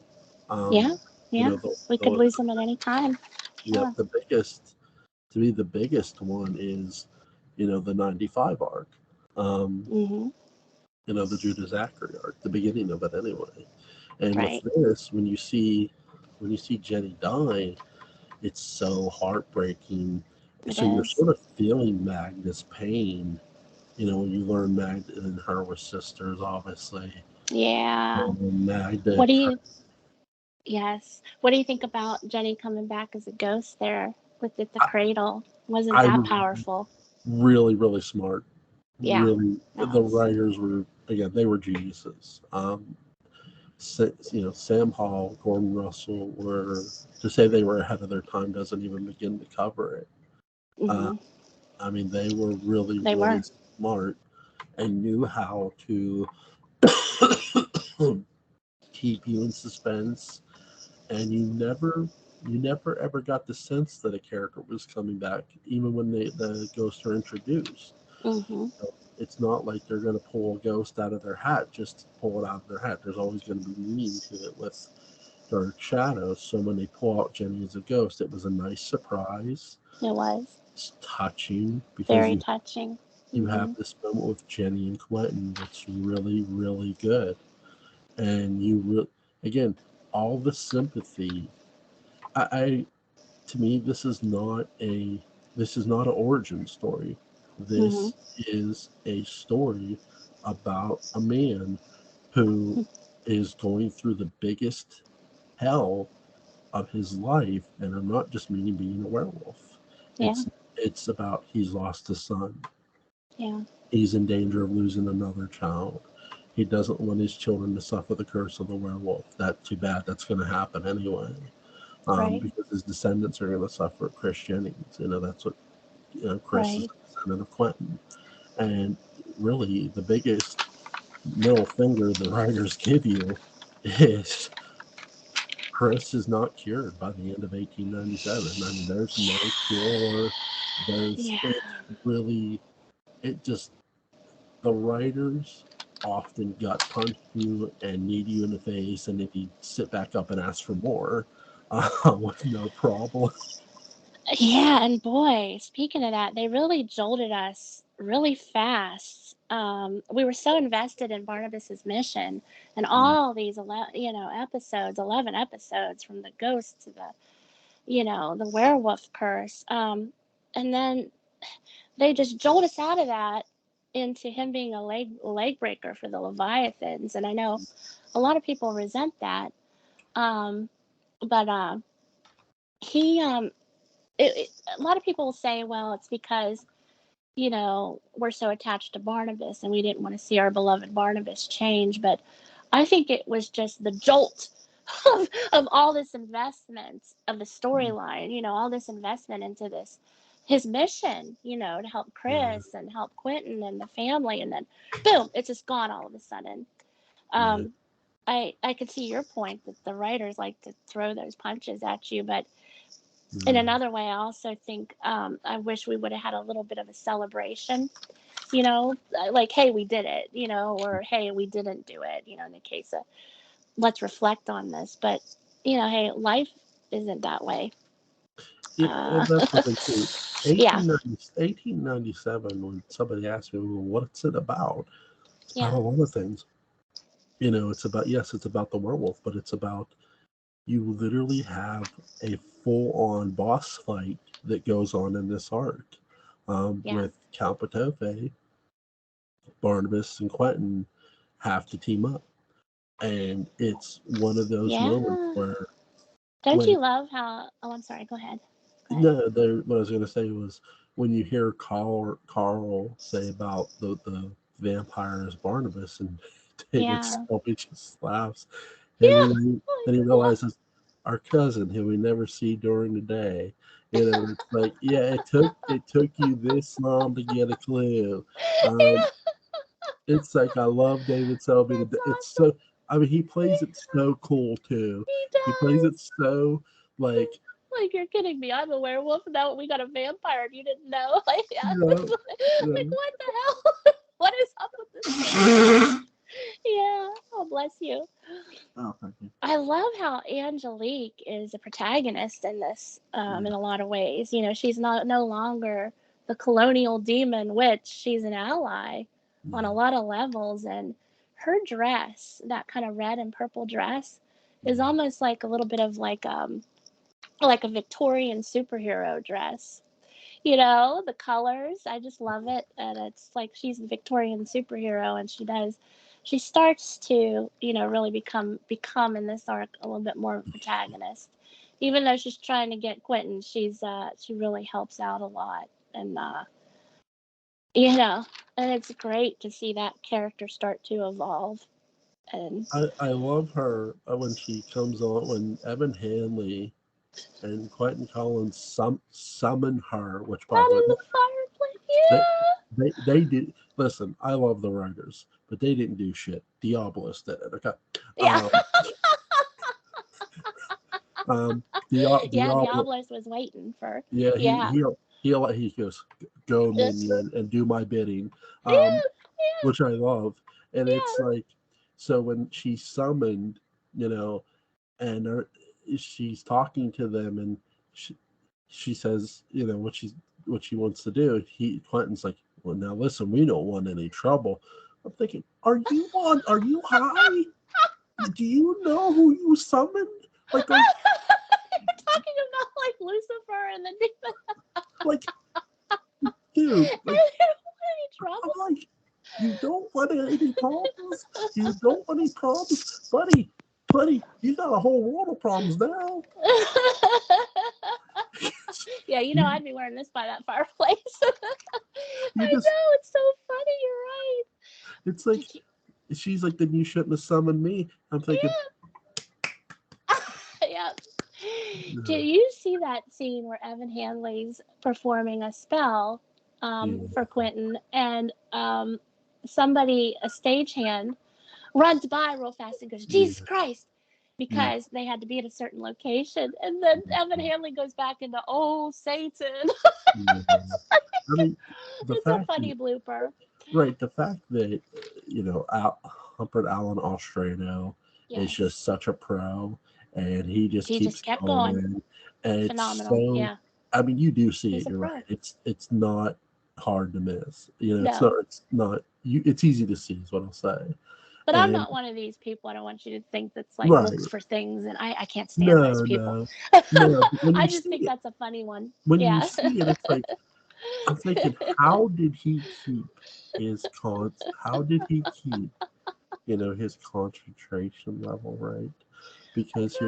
Yeah. Um, you Yeah. know, We could lose them at any time. yeah, Yeah. the biggest, to me, the biggest one is, the 95 arc. Um, Mhm. the Judah Zachary arc, the beginning of it anyway. And with Right. this, when you see Jenny die, it's so heartbreaking. It So you're is. sort of feeling Magda's pain. When you learn Magda and her were sisters, obviously. Yeah. Magda What do kind you Yes. What do you think about Jenny coming back as a ghost there with the of, cradle? Wasn't I that was powerful? really, really smart. Yeah. Really, That the was. writers were, again, they were geniuses. Sam Hall, Gordon Russell were, to say they were ahead of their time doesn't even begin to cover it. Uh, Mhm. I mean, they were really, They really were. smart and knew how to keep you in suspense, and you never ever got the sense that a character was coming back, even when the ghosts are introduced. Mhm. It's not like they're going to pull a ghost out of their hat just to pull it out of their hat. There's always going to be meaning to it with Dark Shadows. So when they pull out Jenny as a ghost, it was a nice surprise. It was It's touching because very you touching. you have Mhm. this moment with Jenny and Quentin that's really, really good. And again, all the sympathy. I to me, this is not an origin story. Mhm. This is a story about a man who is going through the biggest hell of his life, and I'm not just meaning being a werewolf. Yeah. It's about he's lost a son. Yeah. He's in danger of losing another child. He doesn't want his children to suffer the curse of the werewolf. That's too bad. That's going to happen anyway, Right. because his descendants are going to suffer. Chris Jennings, that's what Chris is Right. a descendant of Quentin, and really the biggest middle finger the writers give you is Chris is not cured by the end of 1897. I mean, there's no cure. There's Yeah. it's really it just the writers often gut punch you and need you in the face, and if you sit back up and ask for more, with no problem. Yeah, and boy, speaking of that, they really jolted us really fast. We were so invested in Barnabas's mission and all these, episodes, 11 episodes from the ghost to the werewolf curse. And then they just jolt us out of that into him being a leg breaker for the Leviathans. And I know a lot of people resent that. But he, a lot of people will say, well, it's because we're so attached to Barnabas and we didn't want to see our beloved Barnabas change. But I think it was just the jolt of all this investment of the storyline, all this investment into this, his mission, to help Yeah, Chris and help Quentin and the family. And then boom, it's just gone all of a sudden. yeah, Um, I could see your point that the writers like to throw those punches at you, but in yeah, another way, I also think I wish we would have had a little bit of a celebration, like, hey, we did it, or hey, we didn't do it, in the case of let's reflect on this. But, hey, life isn't that way. yeah. Uh, And that's the thing too. yeah, 1897, when somebody asked me, well, what's it about? It's about yeah, a lot of things. It's about, yes, it's about the werewolf, but it's about, you literally have a full-on boss fight that goes on in this arc, yeah, with Count Patofe, Barnabas, and Quentin have to team up, and it's one of those moments yeah. where, Don't when you love how? Oh, I'm sorry. Go ahead. Go ahead. no, what I was going to say was, when you hear Carl say about the vampire as Barnabas, and David Yeah, Selby just laughs, and yeah. then he realizes, our cousin who we never see during the day. It's like, yeah, it took you this long to get a clue. Um, Yeah, it's like, I love David Selby. that's It's awesome. so, I mean, he plays it so cool too. He He plays it does. so, like, Like, you're kidding me. I'm a werewolf. Now we got a vampire and you didn't know. Like, yeah. you know, Like, you what the hell? What is up with this kid? know. Yeah. Oh, bless you. Oh, thank you. I love how Angelique is a protagonist in this, Yeah, in a lot of ways. She's not no longer the colonial demon witch. She's an ally on a yeah, lot of levels, and her dress, that kind of red and purple dress, is yeah. almost like a little bit of like a Victorian superhero dress. The colors, I just love it. And it's like she's a Victorian superhero, and she starts to, really become in this arc a little bit more of a protagonist. Even though she's trying to get Quentin, she really helps out a lot. And you know, and it's great to see that character start to evolve. And I love her, when she comes on, when Evan Hanley and Quentin Collins summon her, which, by not the way, in the fireplace. they Yeah. they did. Listen, I love the writers, but they didn't do shit. Diabolus did it. Okay. Yeah. Um, Yeah, Diablo. Diablos was waiting for. Yeah, Yeah. he goes, go Yeah. minion and do my bidding, um, Yeah. which I love. And it's Yeah. like, so when she's summoned, you know, and she's talking to them, and she says, what she wants to do. Quentin's like, well, now listen, we don't want any trouble. I'm thinking, are you high? Do you know who you summoned? Like, You're talking about like Lucifer and the demon. like, dude, like, Any I'm trouble? like, you don't want any problems? You don't want any problems? Buddy, you got a whole world of problems now. Yeah, you, I'd be wearing this by that fireplace. you I just, know, it's so funny. You're right. it's like, Did you? she's like, then you shouldn't have summoned me. I'm thinking, Yeah. Yeah. Did you see that scene where Evan Hanley's performing a spell yeah, for Quentin, and somebody, a stagehand, runs by real fast and goes, Jesus yeah, Christ, yeah, because they had to be at a certain location. And then Evan yeah, Hanley goes back into, oh, Satan. yeah. I mean, the It's a fact that, funny blooper. right, the fact that, Humpert Allen Ostrano is Yes. just such a pro, and he just He keeps just kept going. going. And it's Phenomenal. so, Yeah. I mean, you do see He's it. a You're right. pro. It's not hard to miss. It's not. No. It's not. It's easy to see, is what I'll say. But I'm And not one of these people. I don't want you to think that's like looks right, for things, and I can't stand those no, people. no, no. But when I you just see think it, that's a funny one. when you Yeah. see it, it's like, I'm thinking, how did he keep How did he keep, his concentration level, right? I Because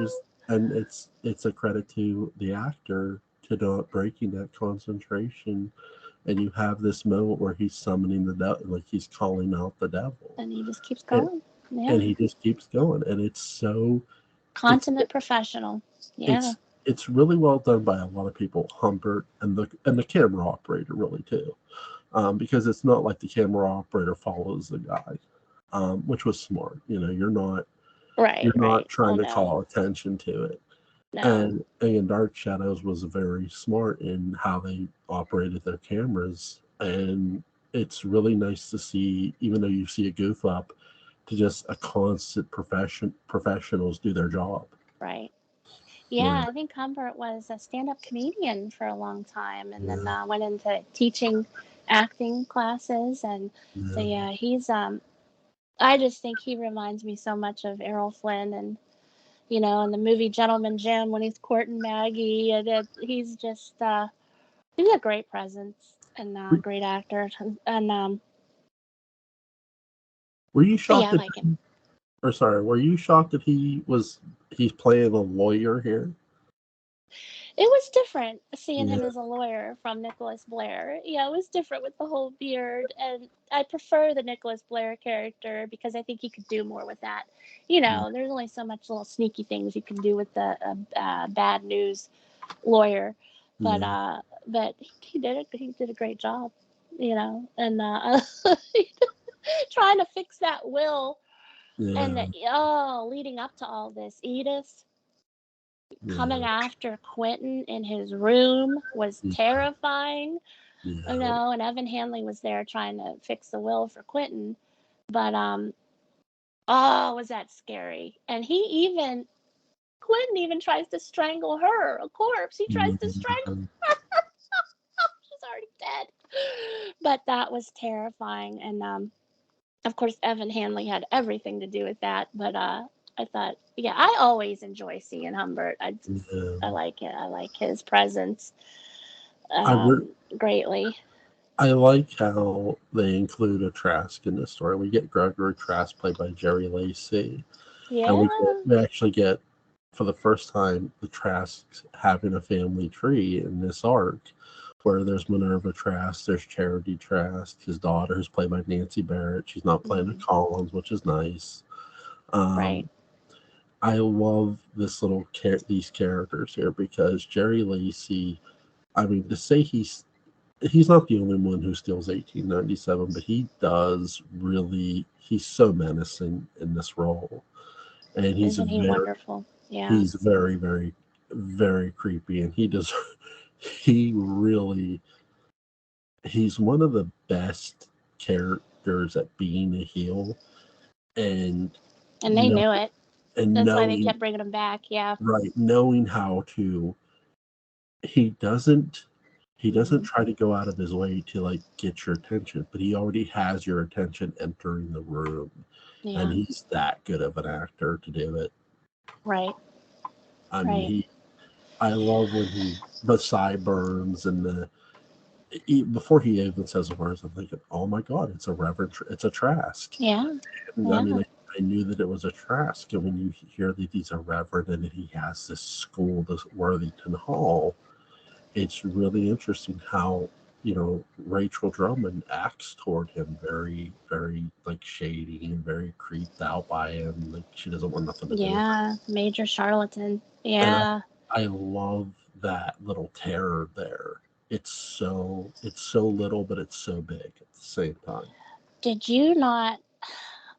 know. it's a credit to the actor to not breaking that concentration and you have this moment where he's summoning the devil, like he's calling out the devil, And he just keeps and, going. Yeah. and he just keeps going, and it's Consummate professional. Yeah. it's it's really well done by a lot of people, Humbert and the camera operator really too, because it's not like the camera operator follows the guy, which was smart. Right, You're not right. Oh trying to no. call attention to it. No. And again, Dark Shadows was very smart in how they operated their cameras, and it's really nice to see, even though you see a goof up, to just a constant professionals do their job. Right. Yeah, Yeah, I think Humbert was a stand-up comedian for a long time, and then yeah, went into teaching acting classes. And so yeah. yeah, he's I just think he reminds me so much of Errol Flynn, and in the movie Gentleman Jim when he's courting Maggie, and he's just he's a great presence and Were, great actor, and were you shocked yeah, I that like him. or sorry, were you shocked that he's playing a lawyer here? It was different seeing Yeah, him as a lawyer from Nicholas Blair. Yeah, it was different with the whole beard, and I prefer the Nicholas Blair character because I think he could do more with that. yeah, There's only so much little sneaky things you can do with the bad news lawyer, but yeah, he did it. He did a great job, and trying to fix that will, and yeah, leading up to all this, Edith coming yeah, after Quentin in his room was yeah, terrifying. yeah. And Evan Hanley was there trying to fix the will for Quentin, but oh, was that scary? And he even Quentin even tries to strangle her, a corpse. He tries to strangle. Mhm. She's already dead. But that was terrifying, and of course Evan Hanley had everything to do with that. But I thought, yeah, I always enjoy seeing Humbert. Yeah. I like it. I like his presence I re- greatly. I like how they include a Trask in this story. We get Gregory Trask played by Jerry Lacey, and Yeah, we actually get for the first time the Trasks having a family tree in this arc, where there's Minerva Trask, there's Charity Trask, his daughter is played by Nancy Barrett. She's not playing a mm, Collins, which is nice. right. Um, I love these characters here because Jerry Lacey. I mean, to say he's not the only one who steals 1897, but he does really. He's so menacing in this role, and Isn't he wonderful? Yeah. he's very, very, very creepy, and he does. He really he's one of the best characters at being a heel, and And they no, knew it. and That's why they knowing kept bringing him back. Yeah. knowing how to. He doesn't he doesn't Hmm. try to go out of his way to like get your attention, but he already has your attention entering the room, and Yeah. he's that good of an actor to do it. Right. I mean, Right. he I love when the sideburns and before he even says the words, I'm thinking, oh my god, it's a Trask. Yeah. And I mean, Yeah. I knew that it was a Trask, and when you hear that he's a reverend and that he has this school, this Worthington Hall, it's really interesting how Rachel Drummond acts toward him very, very like shady and very creeped out by him. Like she doesn't want nothing to do with it. Yeah. Major charlatan. And Yeah. I love that little terror there. It's so little, but it's so big at the same time. Did you not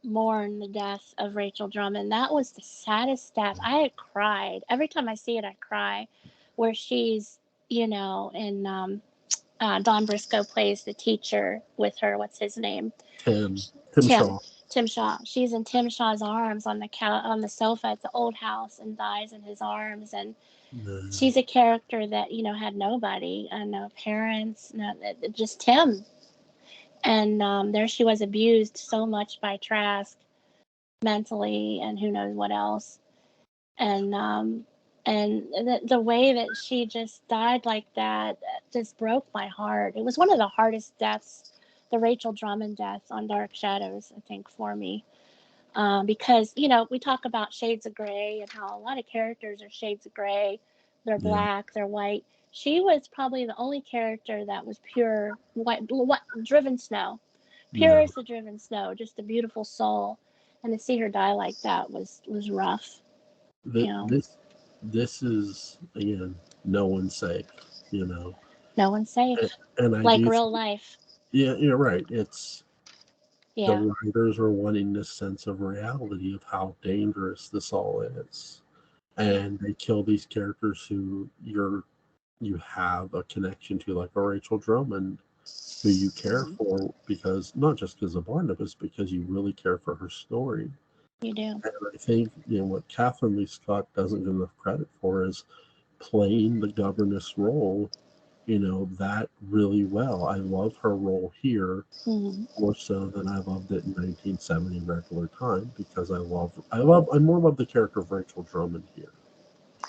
mourn the death of Rachel Drummond? That was the saddest death. I had cried. Every time I see it, I cry. Where she's, in Don Briscoe plays the teacher with her. What's his name? Tim Tim. Shaw. Tim Shaw. She's in Tim Shaw's arms on the sofa at the old house and dies in his arms. And Yeah, she's a character that had nobody, no parents, no, just Tim. And there she was, abused so much by Trask mentally, and who knows what else. And the way that she just died like that just broke my heart. It was one of the hardest deaths, the Rachel Drummond death on Dark Shadows, I think, for me. Because we talk about shades of gray and how a lot of characters are shades of gray. They're yeah, black, they're white. She was probably the only character that was pure white, what driven snow, pure Yeah, as the driven snow, just a beautiful soul. And to see her die like that was rough. You th- know, this this is again, no one's safe, you know. no one's And, safe, and I like do, real life. yeah, you're right. It's the Yeah. writers are wanting this sense of reality of how dangerous this all is, Yeah. and they kill these characters who you have a connection to, like a Rachel Drummond, who you care Hmm. for because not just because of Barnabas, because you really care for her story. You do. And I think what Catherine Lee Scott doesn't get enough credit for is playing the governess role, that really well. I love her role here Hmm. more so than I loved it in 1970 Regular Time, because I more love the character of Rachel Drummond here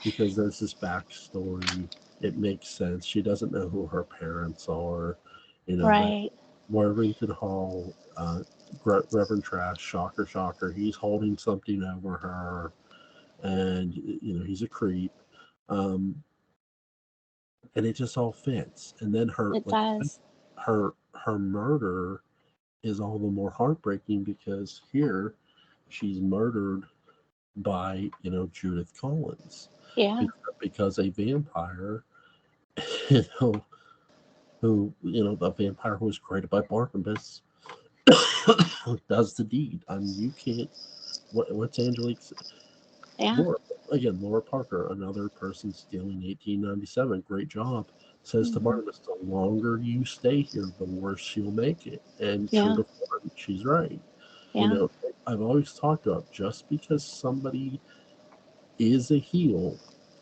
because there's this backstory. It makes sense. She doesn't know who her parents are, but Right. Worthington Hall, Reverend Trash, shocker, shocker, he's holding something over her, and he's a creep, um, and it just all fits. And then her It like does. her murder is all the more heartbreaking because here she's murdered by Judith Collins, Yeah. because a vampire, you know the vampire who was created by Barnabas does the deed. I mean, you can't. What's Angelique's Yeah. Laura again? Laura Parker, another person stealing 1897. Great job. Says to Hmm. Barnabas, the longer you stay here, the worse she'll make it. And true Yeah. to form, she's right. You Yeah. know, I've always talked about just because somebody is a heel,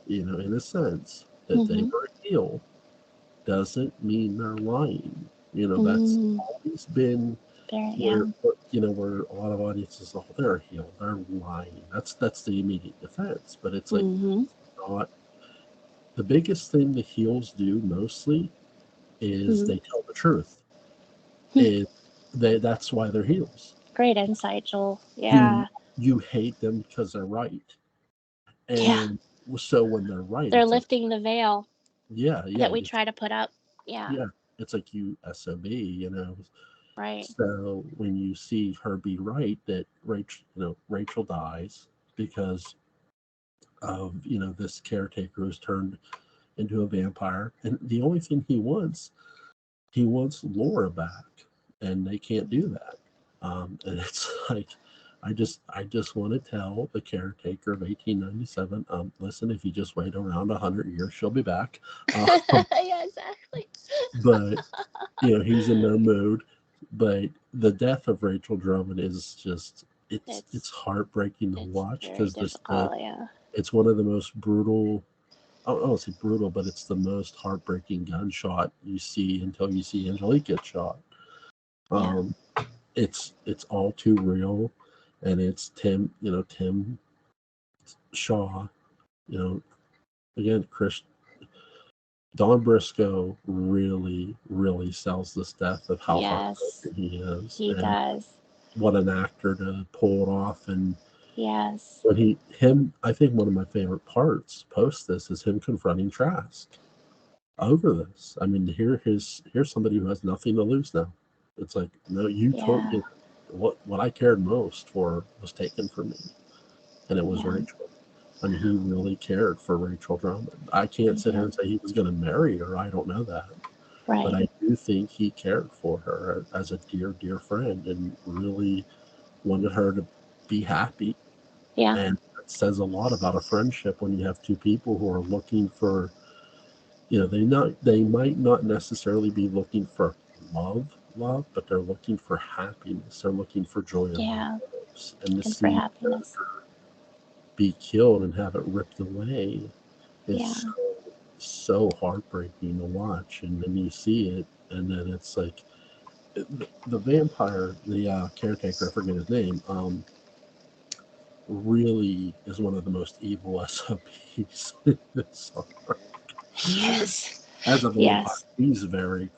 in a sense that they Hmm. were a heel, doesn't mean they're lying. That's Mm. always been There. where Yeah. where a lot of audiences, oh, they're a heel, they're lying. That's the immediate defense. But it's like Hmm. not the biggest thing the heels do mostly is Hmm. they tell the truth. Is that's why they're heels. Great insight, Joel. You Yeah. you hate them because they're right. Yeah. And so when they're right, They're it's like, lifting the veil yeah, yeah, that we try to put up. Yeah. yeah, it's like you SOB. Right. So when you see her be right that Rachel dies because of this caretaker who's turned into a vampire, and the only thing he wants Laura back, and they can't do Hmm. that. And it's like I just want to tell the caretaker of 1897, listen, if you just wait around 100 years, she'll be back. Uh, Yeah. Exactly. but he's in no mood. But the death of Rachel Drummond is just it's It's heartbreaking to it's watch very because difficult. Yeah. it's one of the most brutal. I don't want to say brutal, but it's the most heartbreaking gunshot you see until you see Angelique get shot. Yeah. Um, it's all too real, and it's Tim Shaw, you know, again Chris Don Briscoe really really sells this death of how Yes. heartbroken he is, He and does. what an actor to pull it off. And Yes. when I think one of my favorite parts post this is him confronting Trask over this. I mean, here's somebody who has nothing to lose now. It's like, no, you took Yeah. what I cared most for was taken from me, and it was Yeah. Rachel. I mean, he really cared for Rachel Drummond. I can't He sit here and did. say he was going to marry her. I don't know that, but Right. I do think he cared for her as a dear, dear friend, and really wanted her to be happy. Yeah. And it says a lot about a friendship when you have two people who are looking for, they might not necessarily be looking for love, but they're looking for happiness. They're looking for joy in their Yeah. lives. And to Looking for see her happiness. be killed and have it ripped away is Yeah. so heartbreaking to watch. And then you see it, and then it's like the vampire, the caretaker, I forget his name, really is one of the most evil SOPs in this arc. Yes. As a vampire, Yes. he's very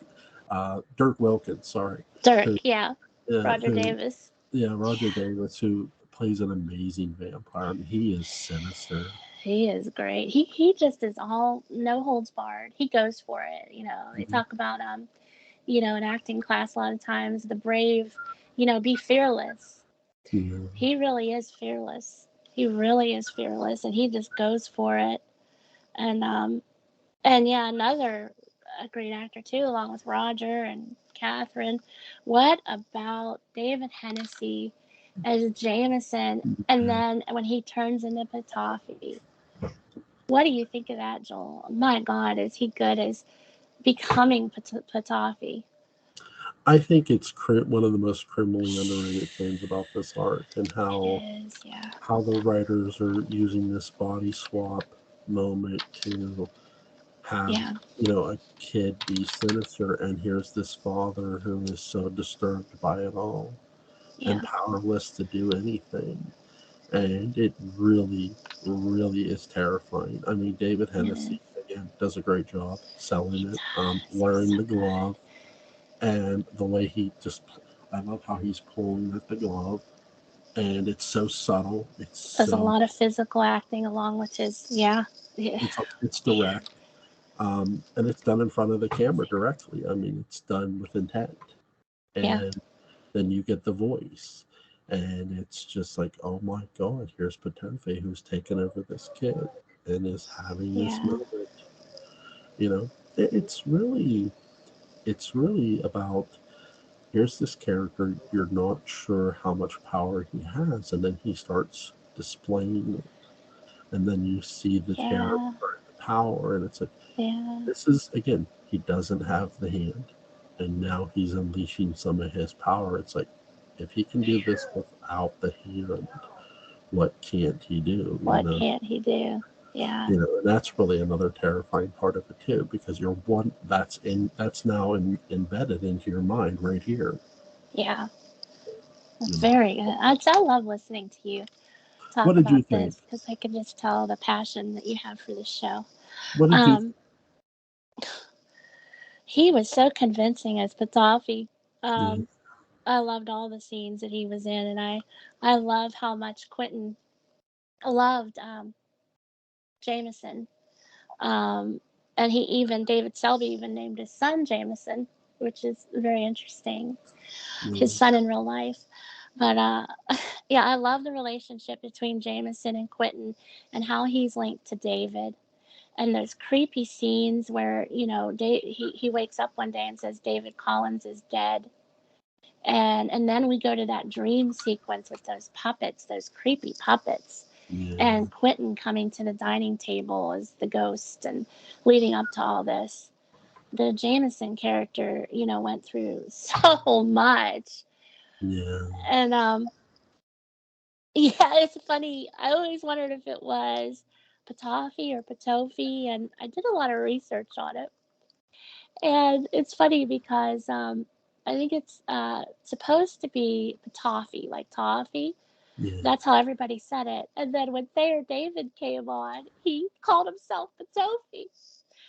Dirk Wilkins, sorry, Dirk. who, Yeah. Roger who, Davis. yeah, Roger Davis, who plays an amazing vampire. I mean, he is sinister. He is great. He just is all no holds barred. He goes for it. They Mhm. talk about in acting class a lot of times the brave, be fearless. Yeah. He really is fearless. He really is fearless, and he just goes for it. And yeah, another a great actor too, along with Roger and Catherine. What about David Hennessy as Jameson, and Yeah. then when he turns into Petofi? What do you think of that, Joel? My God, is he good as becoming Petofi? I think it's one of the most criminally underrated things about this arc, and It how is, yeah, the writers are using this body swap moment to have yeah, a kid be sinister, and here's this father who is so disturbed by it all and yeah. powerless to do anything. And it really, really is terrifying. I mean, David It Hennessy is. again does a great job He selling it, does. He's so wearing the good. glove, and the way he just. I love how he's pulling at the glove, and it's so subtle. It's Does a so lot of physical acting along with his, yeah, yeah, it's yeah, direct, and it's done in front of the camera directly. I mean, it's done with intent, yeah, and then you get the voice, and it's just like, oh my god, here's Potemkin who's taken over this kid and is having this yeah, moment. You know, it's really about, here's this character, you're not sure how much power he has, and then he starts displaying it, and then you see the terror, yeah, the power, and it's like, yeah, this is, again, he doesn't have the hand, and now he's unleashing some of his power. It's like, if he can do this without the hand, what can't he do? what can't he do? Yeah, And that's really another terrifying part of it too, because you're one that's now embedded into your mind right here. yeah. You That's know, very good. I love listening to you what talk did you about think? this because I can just tell the passion that you have for this show. What did you? Um, he was so convincing as Patafi. Yeah, Um, I loved all the scenes that he was in, and I love how much Quentin loved Jameson. Um, and David Selby even named his son Jameson, which is very interesting. yeah, His son in real life. But yeah, I love the relationship between Jameson and Quentin and how he's linked to David. And those creepy scenes where he wakes up one day and says David Collins is dead, and then we go to that dream sequence with those puppets, those creepy puppets, yeah, and Quentin coming to the dining table as the ghost, and leading up to all this. The Jameson character, went through so much, yeah, and yeah, it's funny. I always wondered if it was Patofi or Patofi, and I did a lot of research on it. And it's funny because I think it's supposed to be toffee, like toffee. yeah, That's how everybody said it. And then when Thayer David came on, he called himself Patofi.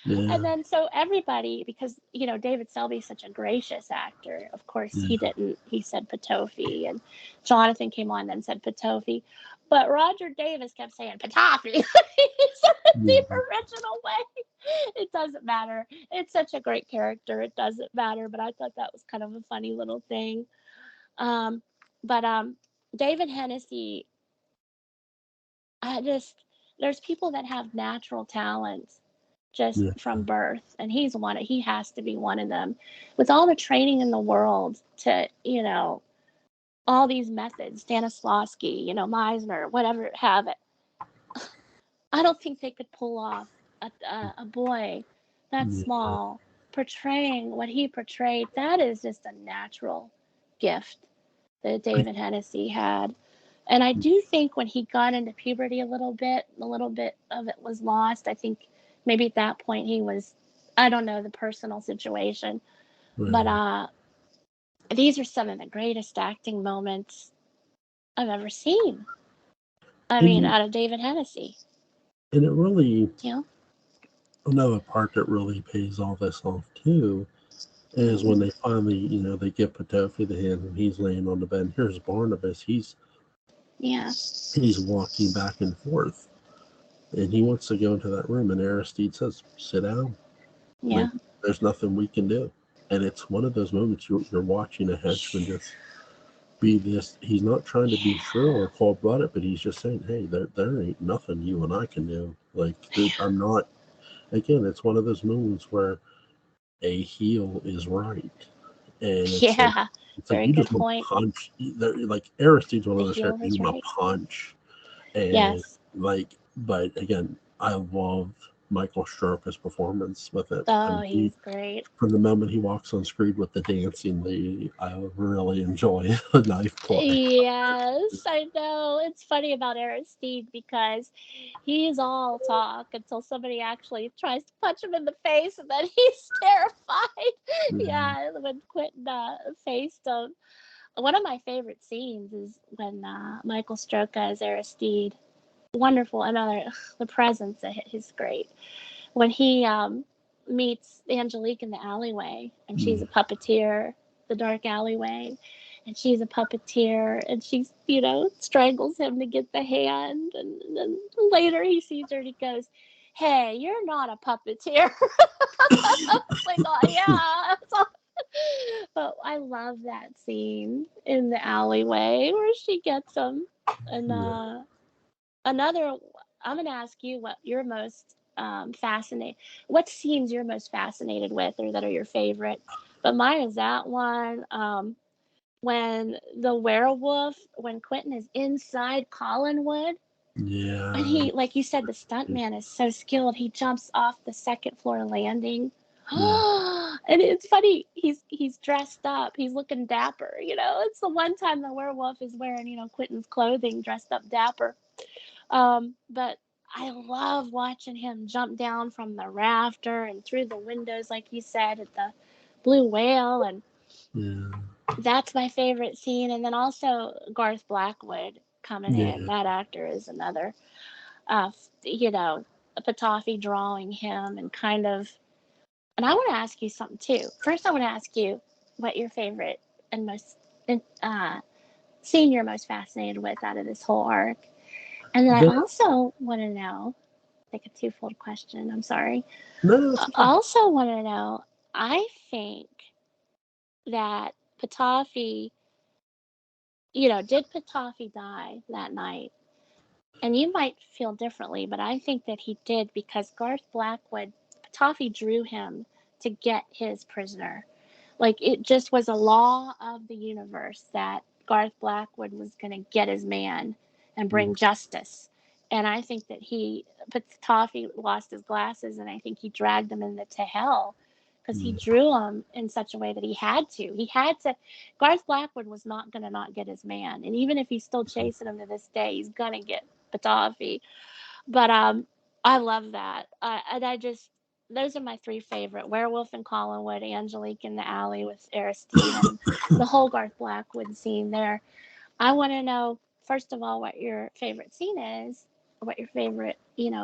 yeah, And then so everybody, because David Selby's such a gracious actor, of course yeah, he didn't. He said Patofi, and Jonathan came on and said Patofi, but Roger Davis kept saying Patofi. He said it the yeah. original way. It doesn't matter. It's such a great character. It doesn't matter. But I thought that was kind of a funny little thing. Um, but David Hennessy, I just there's people that have natural talents just Yeah. from birth, and he has to be one of them, with all the training in the world to all these methods, Stanislavski, Meisner, whatever have it. I don't think they could pull off a boy that Yeah. small portraying what he portrayed. That is just a natural gift that I, David Hennessy had. And I do think when he got into puberty a little bit of it was lost. I think maybe at that point he was, I don't know the personal situation, but right. these are some of the greatest acting moments I've ever seen. I And mean, out of David Hennessy, it really, you know? another part that really pays all this off too is when Mm, they finally, they give Patofi the hand and he's laying on the bed. Here's Barnabas. He's yeah, he's walking back and forth. and he wants to go into that room, and Aristide says, "Sit down. Like, Yeah. there's nothing we can do." And it's one of those moments you're watching a henchman just be this. He's not trying to be shrill or cold blooded, but he's just saying, "Hey, there ain't nothing you and I can do. Like, I'm not." Again, it's one of those moments where a heel is right, and Yeah. it's like Very you just good want point. to punch. Like Aristide's one The of those heel characters was you want right. to punch, and Yes. like, but again, I love Michael Stroker's performance with it. I Oh, mean, he he's great. from the moment he walks on screen with the dancing lady, I really enjoy the knife play. Yes, I know. It's funny about Aristide because he's all talk until somebody actually tries to punch him in the face, and then he's terrified. Yeah, Yeah, when Quentin faced him. One of my favorite scenes is when Michael Stroka as Aristide. Wonderful. Another, the presence is great. When he meets Angelique in the alleyway, and she's mm, a puppeteer, the dark alleyway, and she's a puppeteer, and she's, strangles him to get the hand, and then later he sees her and he goes, "Hey, you're not a puppeteer." It's like, oh yeah. But I love that scene in the alleyway where she gets him. And yeah, another, I'm gonna ask you what you're most what scenes you're most fascinated with, or that are your favorite. But mine is that one, when the werewolf, when Quentin is inside Collinwood, and yeah, he, like you said, the stuntman is so skilled. He jumps off the second floor landing. yeah, And it's funny. He's dressed up. He's looking dapper. It's the one time the werewolf is wearing Quentin's clothing, dressed up dapper. But I love watching him jump down from the rafter and through the windows, like you said, at the blue whale, and yeah, that's my favorite scene. And then also Garth Blackwood coming in. yeah. That actor is another. Uh, you know, Patafi drawing him and kind of. And I want to ask you something too. First, I want to ask you what your favorite and most uh, scene you're most fascinated with out of this whole arc. And then I That, also want to know, like a twofold question. I'm sorry. no, that's I okay. also want to know. I think that Patafi, did Patafi die that night? And you might feel differently, but I think that he did because Garth Blackwood, Patafi drew him to get his prisoner. Like, it just was a law of the universe that Garth Blackwood was going to get his man and Mm, bring justice. And I think that Patafi lost his glasses, and I think he dragged him into hell because he mm, drew him in such a way that he had to. He had to. Garth Blackwood was not going to not get his man, and even if he's still chasing him to this day, he's gonna get Patafi. But I love that. And I just those are my three favorite: Werewolf in Collinwood, Angelique in the alley with Aristide, and the whole Garth Blackwood scene there. I want to know, first of all, what your favorite scene is, or what your favorite,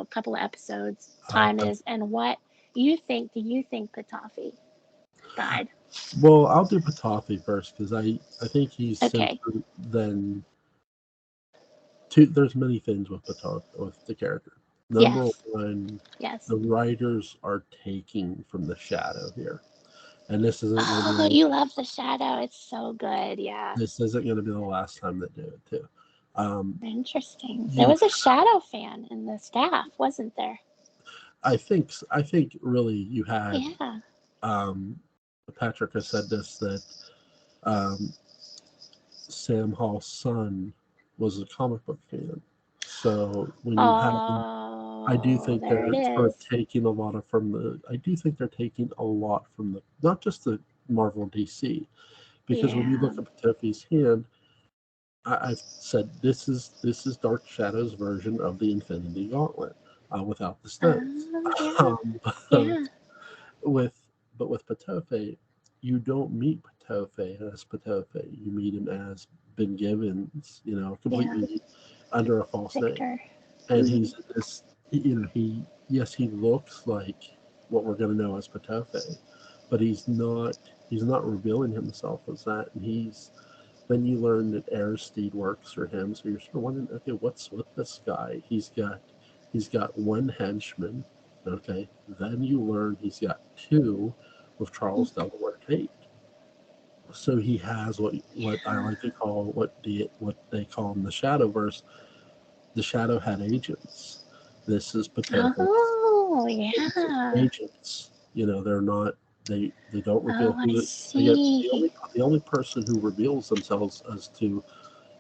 couple of episodes time okay. is, and what you think. Do you think Patafi died? Well, I'll do Patafi first because I think he's Okay. simpler than two. There's many things with Patafi with the character. Number Yes. one, Yes. the writers are taking from the shadow here, and this isn't going to be Oh, the you love the shadow. It's so good. Yeah. this isn't going to be the last time they do it too. Um, Interesting. There you, was a shadow fan in the staff, wasn't there? I think really you had Yeah. um, Patrick has said this that um, Sam Hall's son was a comic book fan. So when you have, I do Oh, think there it they're sort of is. taking a lot of from the. I do think they're taking a lot from the not just the Marvel and DC because when you Yeah. look at Petofi's hand, I've said this is Dark Shadow's version of the Infinity Gauntlet without the stones. Yeah. Um, Yeah. with but with Patofe, you don't meet Patofe as Patofe. You meet him as Ben Gibbons, Yeah. completely under a false name. Victor. And Hmm. he's this, he yes, he looks like what we're going to know as Patofe, but he's not revealing himself as that. And then you learn that Aristide works for him, so you're sort of wondering, okay, what's with this guy? He's got He's got one henchman. Okay, then you learn he's got two with Charles Delaware Tate. So he has what I like to call what they call in the Shadowverse. The Shadow had agents. This is Patoka's Oh, yeah. agents. You know, they're not. They don't Oh, reveal I who. Again, see. the only person who reveals themselves as to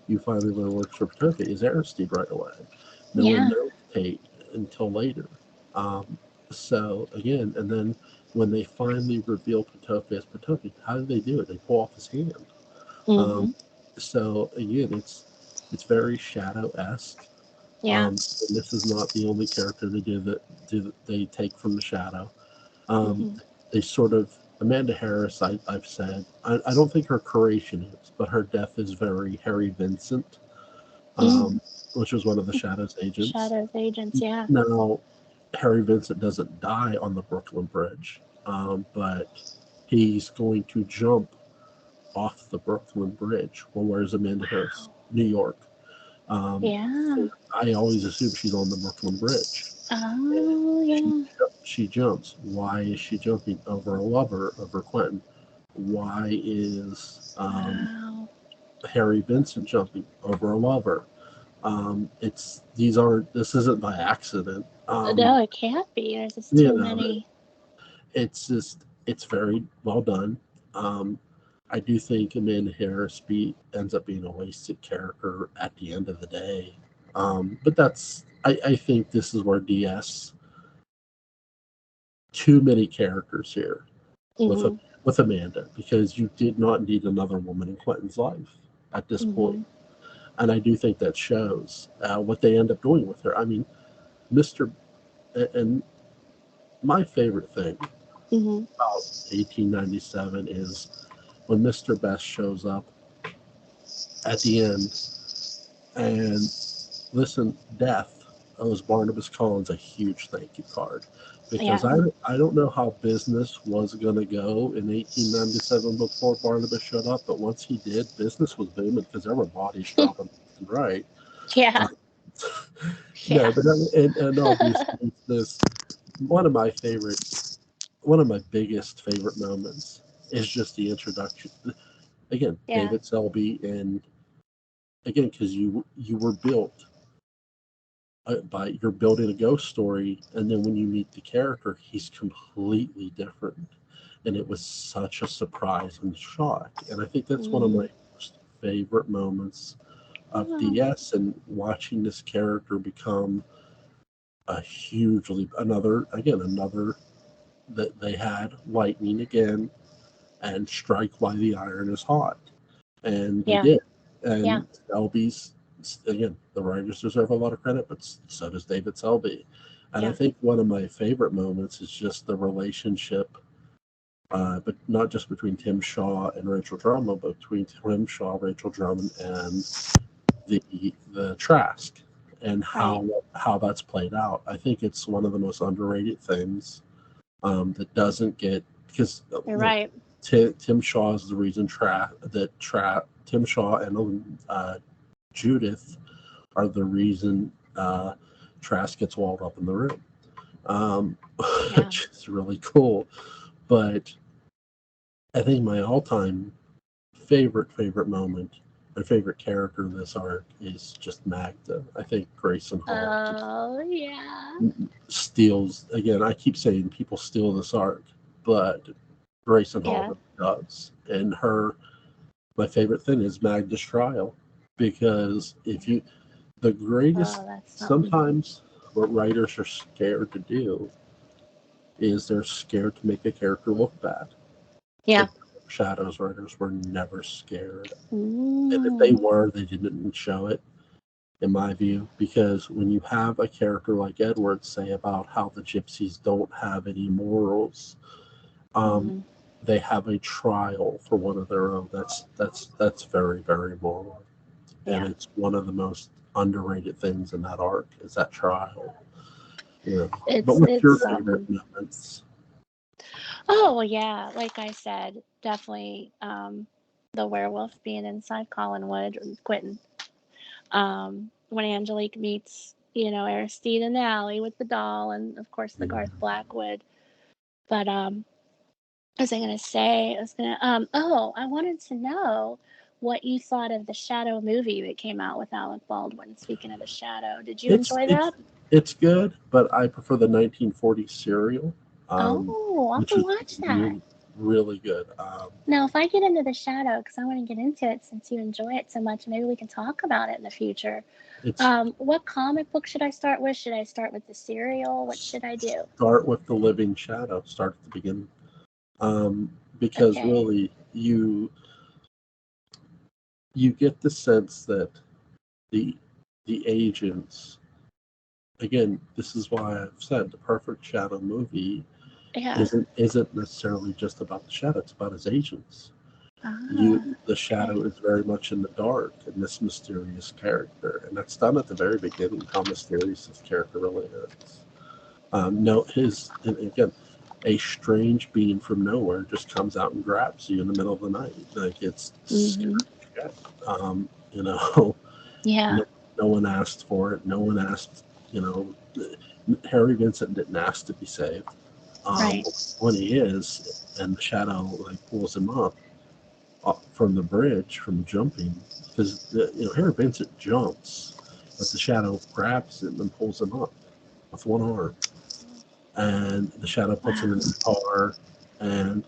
you finally learn works for Patoka is Aristide right away. No one Yeah. knows Tate until later. Um, so again, and then when they finally reveal Patoka as Patoka, how do they do it? They pull off his hand. Um, Mm-hmm. so again, it's very Shadow esque. Yeah. And this is not the only character they they take from the Shadow. Um, Mm-hmm. they sort of Amanda Harris. I've said I don't think her creation is, but her death is very Harry Vincent, Mm. um, which was one of the Shadow's agents. Shadow's agents, yeah. Now, Harry Vincent doesn't die on the Brooklyn Bridge, but he's going to jump off the Brooklyn Bridge. Well, where's Amanda Harris? Wow. New York. Um, Yeah. I always assume she's on the Brooklyn Bridge. And Oh, yeah. she jumps. Why is she jumping over a lover, over Quentin? Why is Wow. Harry Vincent jumping over a lover? It's these aren't. This isn't by accident. No, it can't be. There's just You too know, many. it's just it's very well done. Um, I do think Amanda Harris ends up being a wasted character at the end of the day. But I think this is where DS too many characters here with a, Mm-hmm. with Amanda because you did not need another woman in Quentin's life at this point, Mm-hmm. and I do think that shows what they end up doing with her. I mean, Mister and my favorite thing Mm-hmm. about 1897 is when Mister Best shows up at the end and listen, Death owes Barnabas Collins a huge thank you card because Yeah. I don't know how business was going to go in 1897 before Barnabas showed up, but once he did, business was booming because there were bodies dropping left and right. Yeah. Uh, Yeah. no, but and obviously this one of my favorite, one of my biggest favorite moments is just the introduction. Again, Yeah. David Selby, and again because you were built by you're building a ghost story, and then when you meet the character, he's completely different, and it was such a surprise and shock. And I think that's one of Mm. my most favorite moments of Oh, DS, and watching this character become a hugely another that they had lightning again and strike while the iron is hot, and they yeah. did. Yeah. And Selby's again, the writers deserve a lot of credit, but so does David Selby. And I Yeah. think one of my favorite moments is just the relationship, but not just between Tim Shaw and Rachel Drummond, but between Tim Shaw, Rachel Drummond, and the Trask, and Right. how that's played out. I think it's one of the most underrated things that doesn't get because You're look, right. Tim Shaw is the reason Tim Shaw and Judith are the reason Trask gets walled up in the room, um, Yeah. which is really cool. But I think my all-time favorite moment, my favorite character in this arc is just Magda. I think Grayson Hall just Oh, yeah. steals again. I keep saying people steal this arc, but Grayson Hall Yeah. really does. And her, my favorite thing is Magda's trial because if Yeah. you the greatest Oh, that's something. sometimes what writers are scared to do is they're scared to make a character look bad. Yeah. But Shadows writers were never scared. And if they Mm. were, they didn't show it, in my view, because when you have a character like Edward say about how the gypsies don't have any morals, um, Mm. they have a trial for one of their own. That's very moral, and Yeah. it's one of the most underrated things in that arc is that trial. Yeah. But what's It's your favorite something. moments? Oh, well, yeah. Like I said, definitely the werewolf being inside Collinwood or Quentin. When Angelique meets Aristide in the alley with the doll, and of course the Yeah. Garth Blackwood. But what was I gonna say? I was gonna oh, I wanted to know what you thought of the Shadow movie that came out with Alec Baldwin. Speaking of the Shadow, did you It's enjoy it's that? it's good, but I prefer the 1940s serial, Oh, I'll have which to is watch that. really really good. Now, if I get into the Shadow, because I want to get into it since you enjoy it so much, maybe we can talk about it in the future. It's What comic book should I start with? Should I start with the serial? What should I do? start with the Living Shadow. Start at the beginning, because Okay. really you get the sense that the the agents, again, this is why I've said the perfect Shadow movie Yeah. isn't necessarily just about the Shadow. It's about his agents. Ah, The okay. Shadow is very much in the dark in this mysterious character, and that's done at the very beginning. How mysterious this character really is. No, and again, a strange being from nowhere just comes out and grabs you in the middle of the night. Like it's scary Mm-hmm. shit. You know, Yeah. no, no one asked for it. No one asked. You know, Harry Vincent didn't ask to be saved. Right. When he is, and the Shadow like pulls him up from the bridge from jumping, because Harry Vincent jumps, but the Shadow grabs him and pulls him up with one arm, and the Shadow puts him in Wow. the car, and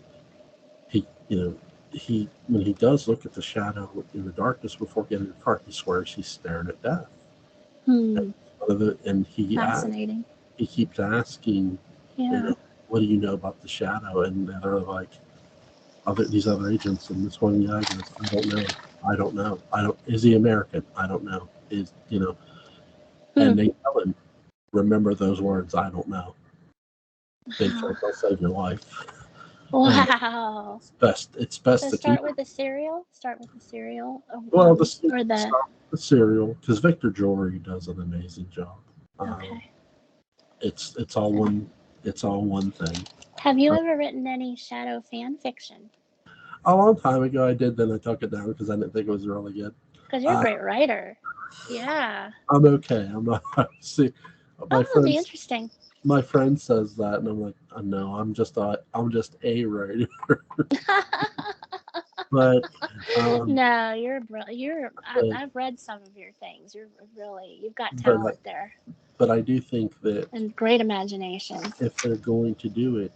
he you know he when he does look at the Shadow in the darkness before getting in the car, he swears he's staring at death. Hmm. And Fascinating. he keeps asking, you Yeah. know, what do you know about the Shadow? And they're like, these other agents, and this one guy goes, I don't know. I don't know. I don't. Is he American? I don't know. Hmm. And they tell him, remember those words. I don't know. Wow. They'll save your life. And Wow. it's best So to keep. start with the cereal. Start with the cereal. Well, Or the. the serial, because Victor Jory does an amazing job. Um, Okay. it's all one. It's all one thing. Have you Uh, ever written any shadow fan fiction? a long time ago, I did. Then I took it down because I didn't think it was really good. Because you're a Uh, great writer. Yeah. I'm okay. I'm not. See, my Oh, it'll be friends interesting. my friend says that, and I'm like, no, I'm just a writer. But um, No, you're brilliant. but I've read some of your things. You've got but talent there but I do think that and great imagination. if they're going to do it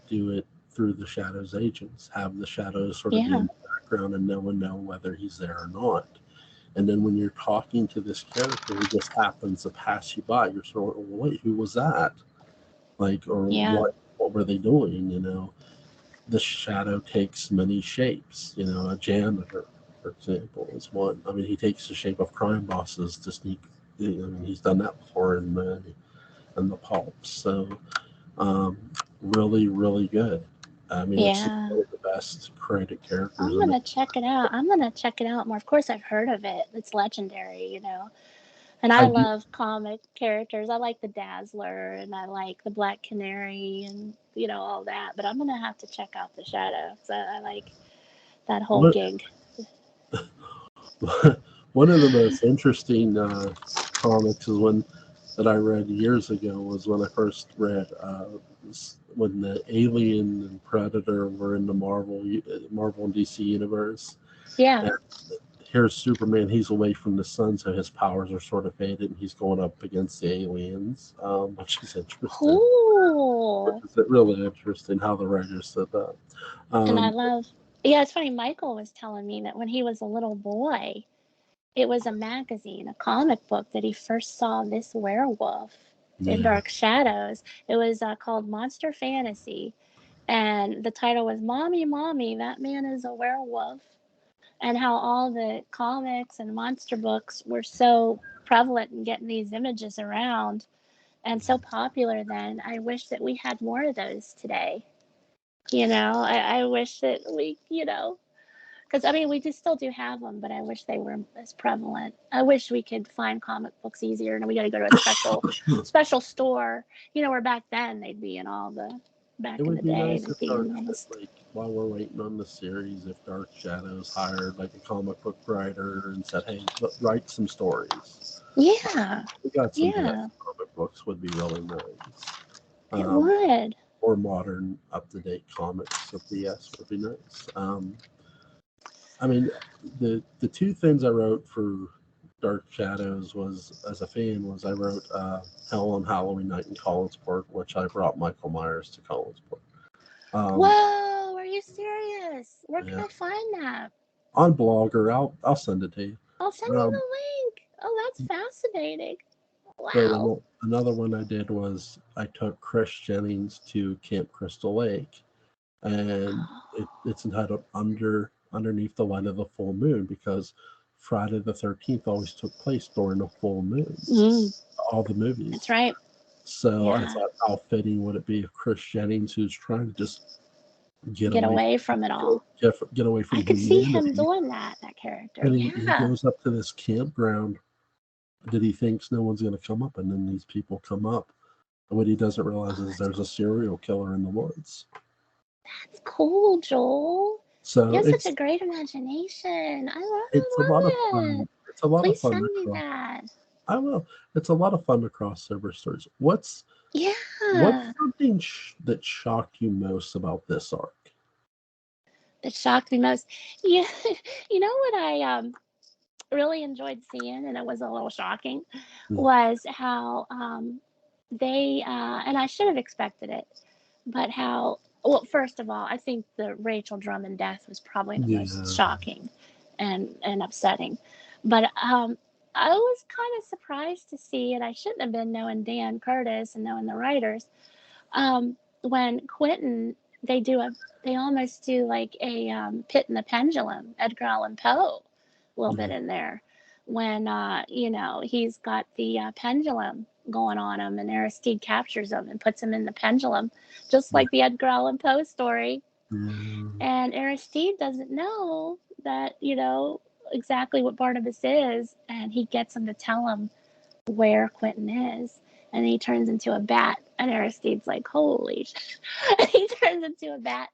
through the Shadows agents. Have the Shadows sort of be Yeah. in the background, and no one know whether he's there or not. And then when you're talking to this character who just happens to pass you by, you're sort of, well, wait, who was that? Like, or Yeah. what were they doing? The Shadow takes many shapes. A janitor, for example, is one. I mean, he takes the shape of crime bosses to sneak. I mean, he's done that before in the pulps. So, um, really, really good. I mean, it's Yeah. one of the best created characters I'm in it. gonna check it out. I'm gonna check it out more. Of course, I've heard of it. It's legendary. And I I do. love comic characters. I like the Dazzler and I like the Black Canary and all that. But I'm gonna have to check out the Shadow. So I like that whole One, gig. one of the most interesting comics is one that I read years ago was when I first read when the Alien and Predator were in the Marvel and DC universe. Yeah. And here's Superman. He's away from the sun, so his powers are sort of faded, and he's going up against the aliens, which is interesting. Cool. It's really interesting how the writers said that. And I Um, love. Yeah, it's funny. Michael was telling me that when he was a little boy, it was a magazine, a comic book that he first saw this werewolf in yeah, Dark Shadows. It was called Monster Fantasy, and the title was "Mommy, Mommy, That Man Is a Werewolf." And how all the comics and monster books were so prevalent in getting these images around and so popular then. I wish that we had more of those today. I wish that because I mean, we just still do have them, but I wish they were as prevalent. I wish we could find comic books easier, and we got to go to a special store. Where back then they'd be in all the it back in would the be day nice they'd if be in those. like while we're waiting on the series, if Dark Shadows hired like a comic book writer and said, "Hey, write some stories." Yeah, We got some good yeah. books would be really nice. It Um, would. or modern, up-to-date comics of BS would be nice. I mean, the two things I wrote for Dark Shadows was, as a fan, was I wrote Hell on Halloween Night in Collinsport, which I brought Michael Myers to Collinsport. Um, Whoa, are you serious? Where can yeah, I find that? on Blogger, I'll send it to you. Oh, send me Um, the link. Oh, that's fascinating. but Wow. another one I did was I took Chris Jennings to Camp Crystal Lake, and it's entitled Underneath the Light of the Full Moon, because Friday the 13th always took place during a full moon. Mm, All the that's movies. right. So I Yeah. thought, how fitting would it be if Chris Jennings, who's trying to just get Get away away from it all. get away I from could see him humanity, doing that character. and he Yeah. goes up to this campground that he thinks no one's going to come up, and then these people come up. And what he doesn't realize Oh, is that's there's a cool. serial killer in the woods. That's cool, Joel. You So have such a great imagination. I it's a lot of love it. fun. It's a lot of Please fun send to me cross. that. I will. It's a lot of fun to cross over stories. What's Yeah. something that shocked you most about this arc? That shocked me most. Yeah. You know what I really enjoyed seeing, and it was a little shocking, Mm, was how they, and I should have expected it, but how, well, first of all, I think the Rachel Drummond death was probably the most yeah. shocking and upsetting. But I was kind of surprised to see it. I shouldn't have been, knowing Dan Curtis and knowing the writers. When Quentin, they do a, they almost do like a Pit and the Pendulum, Edgar Allan Poe, a little bit Mm, in there. When he's got the pendulum going on him, and Aristide captures him and puts him in the pendulum, just yeah. like the Edgar Allan Poe story. Yeah. And Aristide doesn't know that, exactly what Barnabas is, and he gets him to tell him where Quentin is. And he turns into a bat, and Aristide's like, "Holy shit!" And he turns into a bat,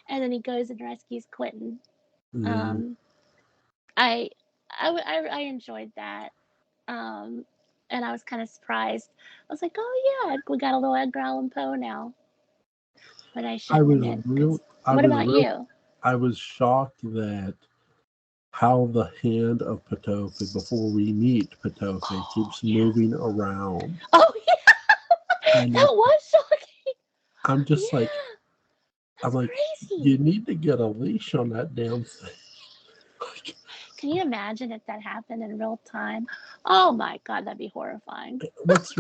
and then he goes and rescues Quentin. Yeah. Um, I, I enjoyed that, um, and I was kind of surprised. I was like, "Oh yeah, we got a little Edgar Allan Poe now," but I I shouldn't have was been. real. Cause I what was about real. you? I was shocked that how the hand of Patofi, before we meet Patofi, Oh keeps yeah. moving around, Oh yeah. and That was shocking. I'm just like, Yeah, I'm that's like, crazy. you need to get a leash on that damn thing. Like, Can you imagine if that happened in real time? Oh my God, that'd be horrifying. what's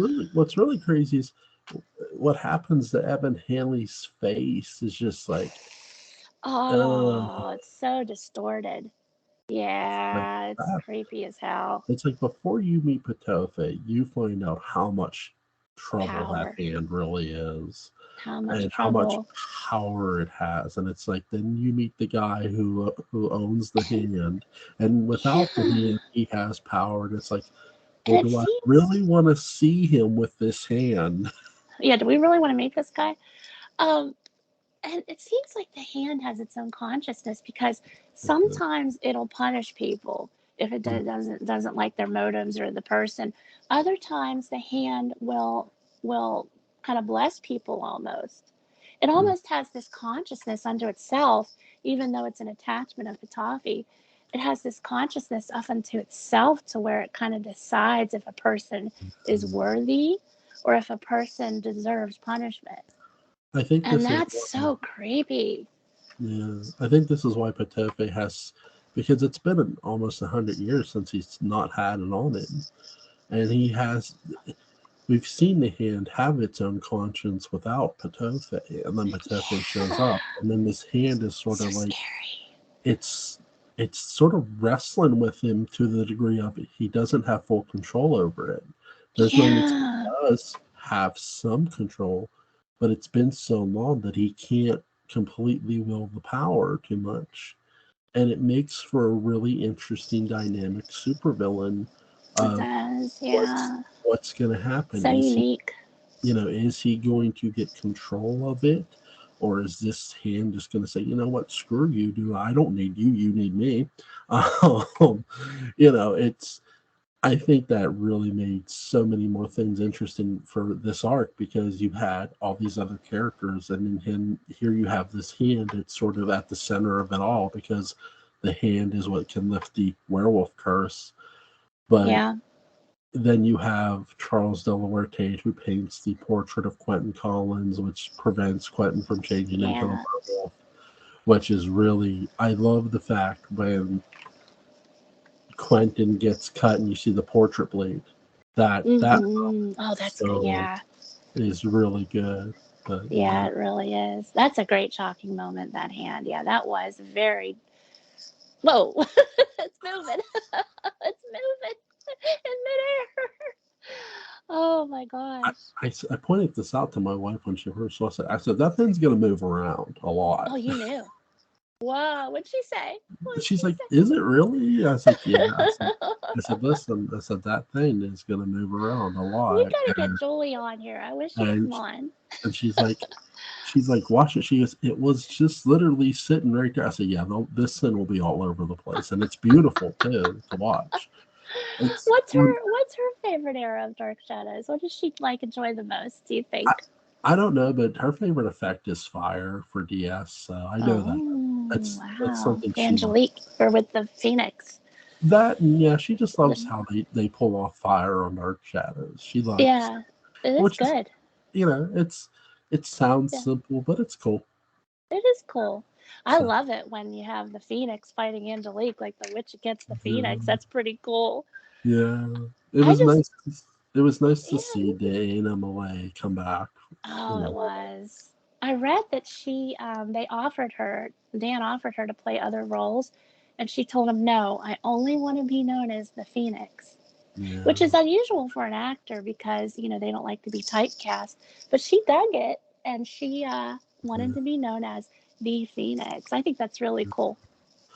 really crazy is what happens to Evan Hanley's face is just uh, Oh, it's so distorted. like Yeah, it's that. creepy as hell. It's like before you meet Patofe, you find out how much trouble that Power. hand really is, How much and how much trouble. power it has. And it's like then you meet the guy who owns the hand, and without the Yeah. hand, he has power. And it's like, And well, it do I seems, really want to see him with this hand? yeah, do we really want to meet this guy? Um, and it seems like the hand has its own consciousness, because sometimes it'll punish people if it doesn't like their motives or the person. Other times the hand will kind of bless people almost. It almost has this consciousness unto itself, even though it's an attachment of Pitafi. It has this consciousness up unto itself, to where it kind of decides if a person is worthy or if a person deserves punishment. I think And this is that's why. so creepy. Yeah, I think this is why Patofe has, because it's been almost 100 years since he's not had an on-in, and he has. We've seen the hand have its own conscience without Patofe, and then Patofe shows Yeah. up, and then this hand is sort So of like scary. it's it's sort of wrestling with him to the degree of he doesn't have full control over it. There's moments he Yeah. does have some control, but it's been so long that he can't completely will the power too much, and it makes for a really interesting dynamic supervillain It of does. what's Yeah. what's going to happen. So Is he, unique. is he going to get control of it, or is this hand just going to say, you know what, screw you, do I don't need you, you need me? Um, it's I think that really made so many more things interesting for this arc because you had all these other characters, and in him here you have this hand that's sort of at the center of it all because the hand is what can lift the werewolf curse. But Yeah, then you have Charles Delaware Tate who paints the portrait of Quentin Collins, which prevents Quentin from changing into the yeah. werewolf. Which is really, I love the fact when Quentin gets cut and you see the portrait blade. That Oh, that's good. so Yeah, is really good. But yeah, it really is. That's a great shocking moment. That hand. Yeah, that was very. Whoa, it's moving. It's moving in midair. Oh my gosh. I pointed this out to my wife when she first saw it. I said that thing's gonna move around a lot. Oh, you knew. Wow. What'd she say? What'd She's she like, "Is it really?" I was like, "Yeah." say? I said, "Listen," I said, "that thing is gonna move around a We lot," gotta get Julie on here. I wish she'd come and on. and she's like, "Watch it." She goes, "It was just literally sitting right there." I said, "Yeah, no, this thing will be all over the place, and it's beautiful too to watch." It's What's her favorite era of Dark Shadows? What does she like enjoy the most, do you I, think? I don't know, but her favorite effect is fire for DS, so I know that. Oh, That's wow. something she loves. Angelique, or with the Phoenix. That and yeah, she just loves The, how they pull off fire on Dark Shadows. She likes, yeah, it is which is good. it sounds Yeah, simple, but it's cool. it is cool. I So love it when you have the Phoenix fighting Angelique, like the witch against the Phoenix. yeah, That's pretty cool. yeah, I just, it was nice to yeah, see Dana Malay come back. You oh, it know, was. I read that Dan offered her to play other roles, and she told him, no, I only want to be known as the Phoenix, which is yeah, unusual for an actor because, they don't like to be typecast. But she dug it, and she wanted yeah. to be known as the Phoenix. I think that's really cool.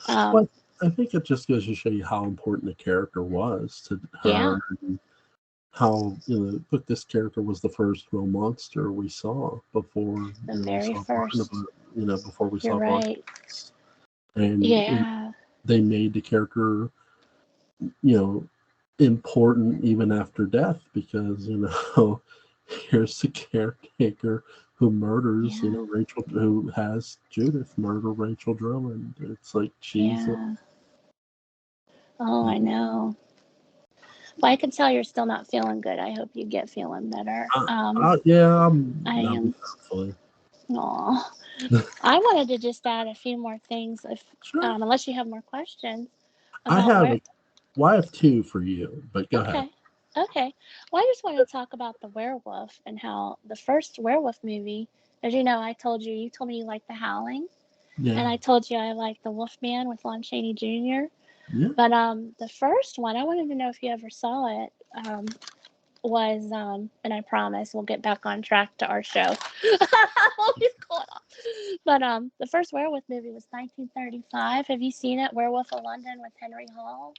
Well, Um, I think it just goes to show you how important the character was to yeah, her, and how look, this character was the first real monster we saw before the we very saw first. Barnabas, before we You're saw right. Barnabas, and Yeah, they made the character you know important even after death because here's the caretaker who murders yeah, Rachel, who has Judith murder Rachel Drummond. It's like Jesus. yeah. Oh, I know. Well, I can tell you're still not feeling good. I hope you get feeling better. Yeah, I I'm am. hopefully. Aw. I wanted to just add a few more things, if Sure. unless you have more questions I about have where. a well, I have two for you, but go ahead. Okay, okay. Well, I just want to talk about the werewolf and how the first werewolf movie. As you know, you told me you liked The Howling, and Yeah, I told you I liked The Wolfman with Lon Chaney Jr. yeah. But the first one, I wanted to know if you ever saw it. Was and I promise we'll get back on track to our show. Always going off. But the first werewolf movie was 1935. Have you seen it? Werewolf of London with Henry Hall.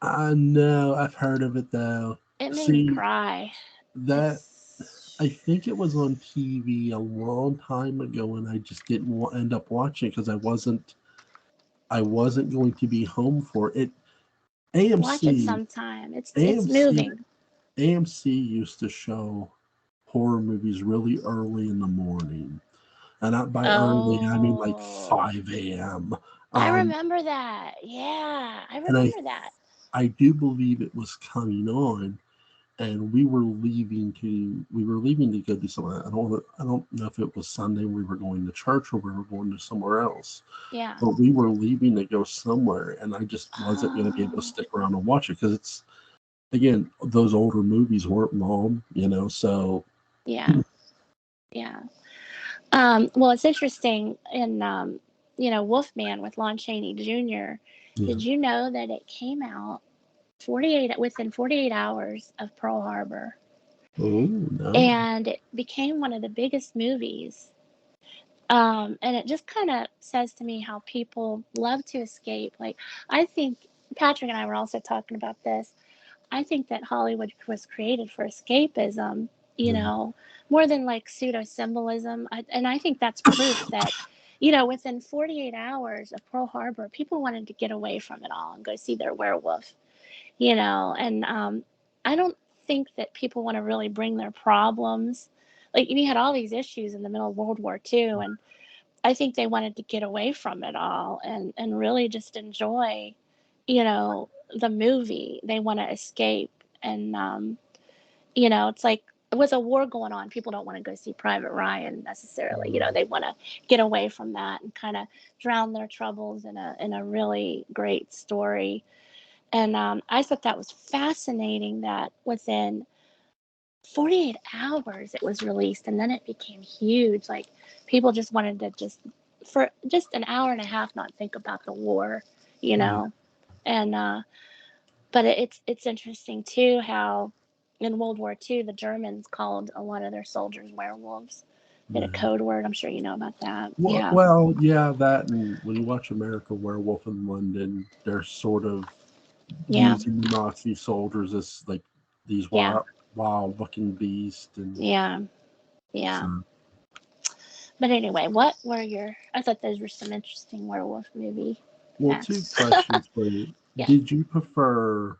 I know. I've heard of it though. It made me See cry. that I It's think it was on TV a long time ago, and I just didn't end up watching it because I wasn't going to be home for it. watch it AMC sometime. It's AMC moving. AMC used to show horror movies really early in the morning, and not by early I mean like Oh, 5 a.m. I Um, remember that. Yeah, I and remember that. I do believe it was coming on, and we were leaving to go do something. I don't know if it was Sunday we were going to church or we were going to somewhere else, Yeah. but we were leaving to go somewhere, and I just wasn't going to be able to Oh, stick around and watch it because it's again those older movies weren't long, so yeah, yeah. Well, it's interesting in Wolfman with Lon Chaney Jr. yeah. Did you know that it came out 48 hours of Pearl Harbor, Oh no. and it became one of the biggest movies. And it just kind of says to me how people love to escape. Like, I think Patrick and I were also talking about this. I think that Hollywood was created for escapism, you Yeah. know, more than like pseudo symbolism. And I think that's proof that, within 48 hours of Pearl Harbor, people wanted to get away from it all and go see their werewolf, and I don't think that people want to really bring their problems. Like, we had all these issues in the middle of World War II, and I think they wanted to get away from it all and really just enjoy, you know, the movie. They want to escape, and it's like with a war going on, people don't want to go see Private Ryan necessarily. Mm. They want to get away from that and kind of drown their troubles in a really great story. And I thought that was fascinating that within 48 hours it was released, and then it became huge. Like, people just wanted to just for just an hour and a half not think about the war, you Yeah. know. And but it's interesting too how in World War II the Germans called a lot of their soldiers werewolves. They had a Yeah. code word. I'm sure you know about that. Well, Yeah, well, yeah, that, and when you watch American Werewolf in London, they're sort of yeah, using the Nazi soldiers as like these yeah, wild looking beasts, and yeah, yeah. so. But anyway, what were your? I thought those were some interesting werewolf movie Well, two facts. questions for you. Yeah. Did you prefer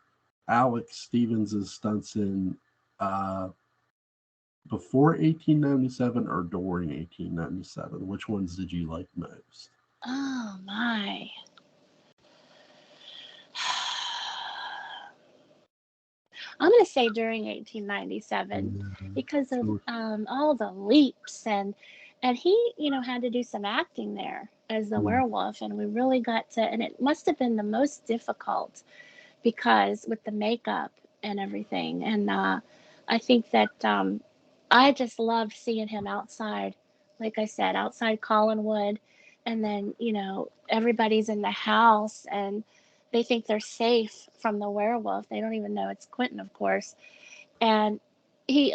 Alex Stevens' stunts in uh, before 1897 or during 1897? Which ones did you like most? Oh my. I'm going to say during 1897 Yeah. because of So, all the leaps, and he, had to do some acting there as the yeah. werewolf, and we really got to, and it must have been the most difficult because with the makeup and everything. And I think that I just loved seeing him outside, like I said, outside Collinwood. And then, everybody's in the house and they think they're safe from the werewolf. They don't even know it's Quentin, of course. And he,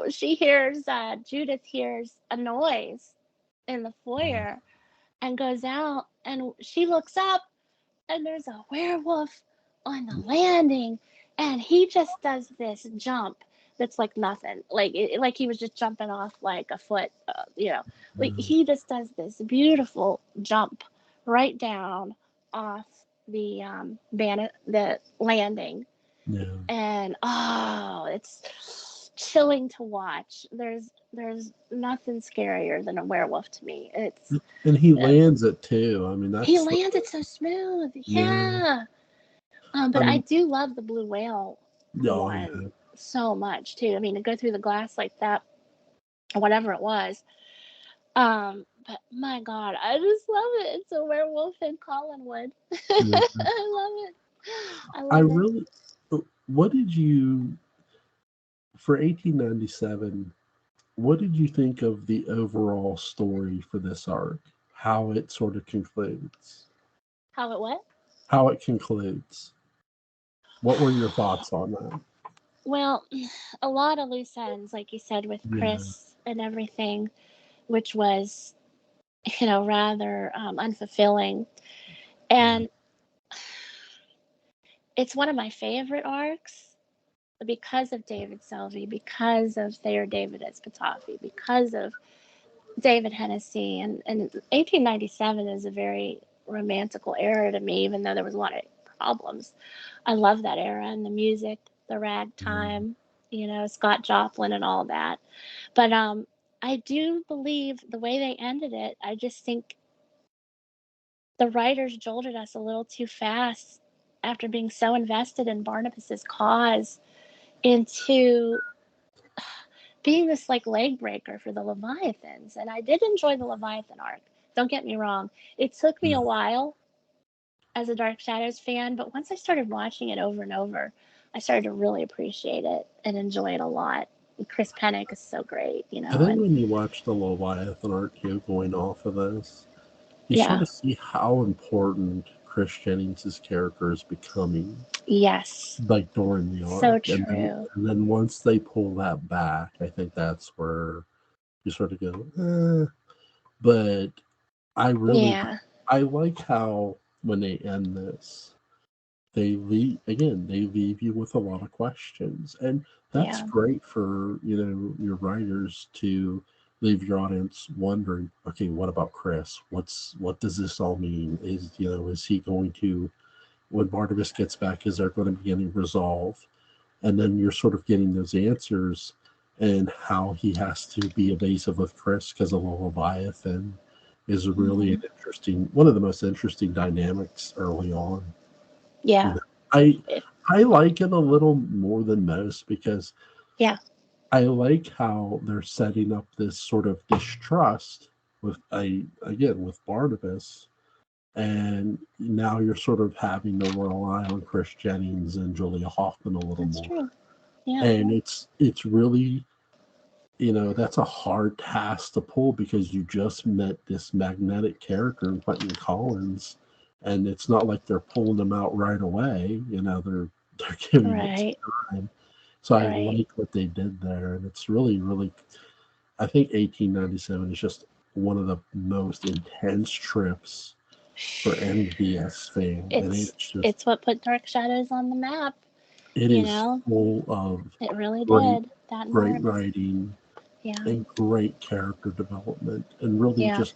she hears, Judith hears a noise in the foyer and goes out, and she looks up, and there's a werewolf on the landing, and he just does this jump that's like nothing, like he was just jumping off like a foot, like he just does this beautiful jump right down off the landing. Yeah. And oh, it's chilling to watch. There's nothing scarier than a werewolf to me. It's And he uh, lands it too. I mean, he that's the, lands it so smooth. yeah. Yeah. I But I mean, do love the blue whale oh one yeah. so much too. I mean, to go through the glass like that, or whatever it was. But my God, I just love it. It's a werewolf in Collinwood. Yeah. I love it. I I love it. really. What did you for 1897? What did you think of the overall story for this arc? How it sort of concludes? How it what? How it concludes? What were your thoughts on that? Well, a lot of loose ends, like you said, with Yeah. Chris and everything, which was, rather unfulfilling. Yeah. And it's one of my favorite arcs because of David Selvey, because of Thayer David Espitofi, because of David Hennessy. And 1897 is a very romantical era to me, even though there was a lot of problems. I love that era and the music, the Yeah. ragtime, Scott Joplin and all that. But I do believe the way they ended it, I just think the writers jolted us a little too fast after being so invested in Barnabas's cause into being this like leg breaker for the Leviathans. And I did enjoy the Leviathan arc. Don't get me wrong. It took me Yeah. a while as a Dark Shadows fan, but once I started watching it over and over, I started to really appreciate it and enjoy it a lot. And Chris Pennick is so great, I think and when you watch the Leviathan arc too, going off of this, you sort yeah, of see how important Chris Jennings' character is becoming, yes, like during the so arc, true. and then once they pull that back, I think that's where you sort of go, But I really, Yeah, I like how when they end this, they leave you with a lot of questions, and that's yeah, great for your writers to leave your audience wondering. Okay, what about Chris? What does this all mean? Is he going to when Barnabas gets back, is there going to be any resolve? And then you're sort of getting those answers, and how he has to be evasive with Chris because of the Leviathan is really an Hmm. interesting, one of the most interesting dynamics early on. You Yeah. know, I It, I like it a little more than most because yeah. I like how they're setting up this sort of distrust with with Barnabas, and now you're sort of having to rely on Chris Jennings and Julia Hoffman a little That's more, true. Yeah. and it's really, that's a hard task to pull because you just met this magnetic character in Quentin Collins, and it's not like they're pulling them out right away. They're giving it Right. time. So I Right. like what they did there, and it's really, really. I think 1897 is just one of the most intense trips for any DS fan, and It's it's just it's what put Dark Shadows on the map. it You is know, full of it really great, did. That and great Barnabas. writing Yeah. and great character development, and really Yeah. just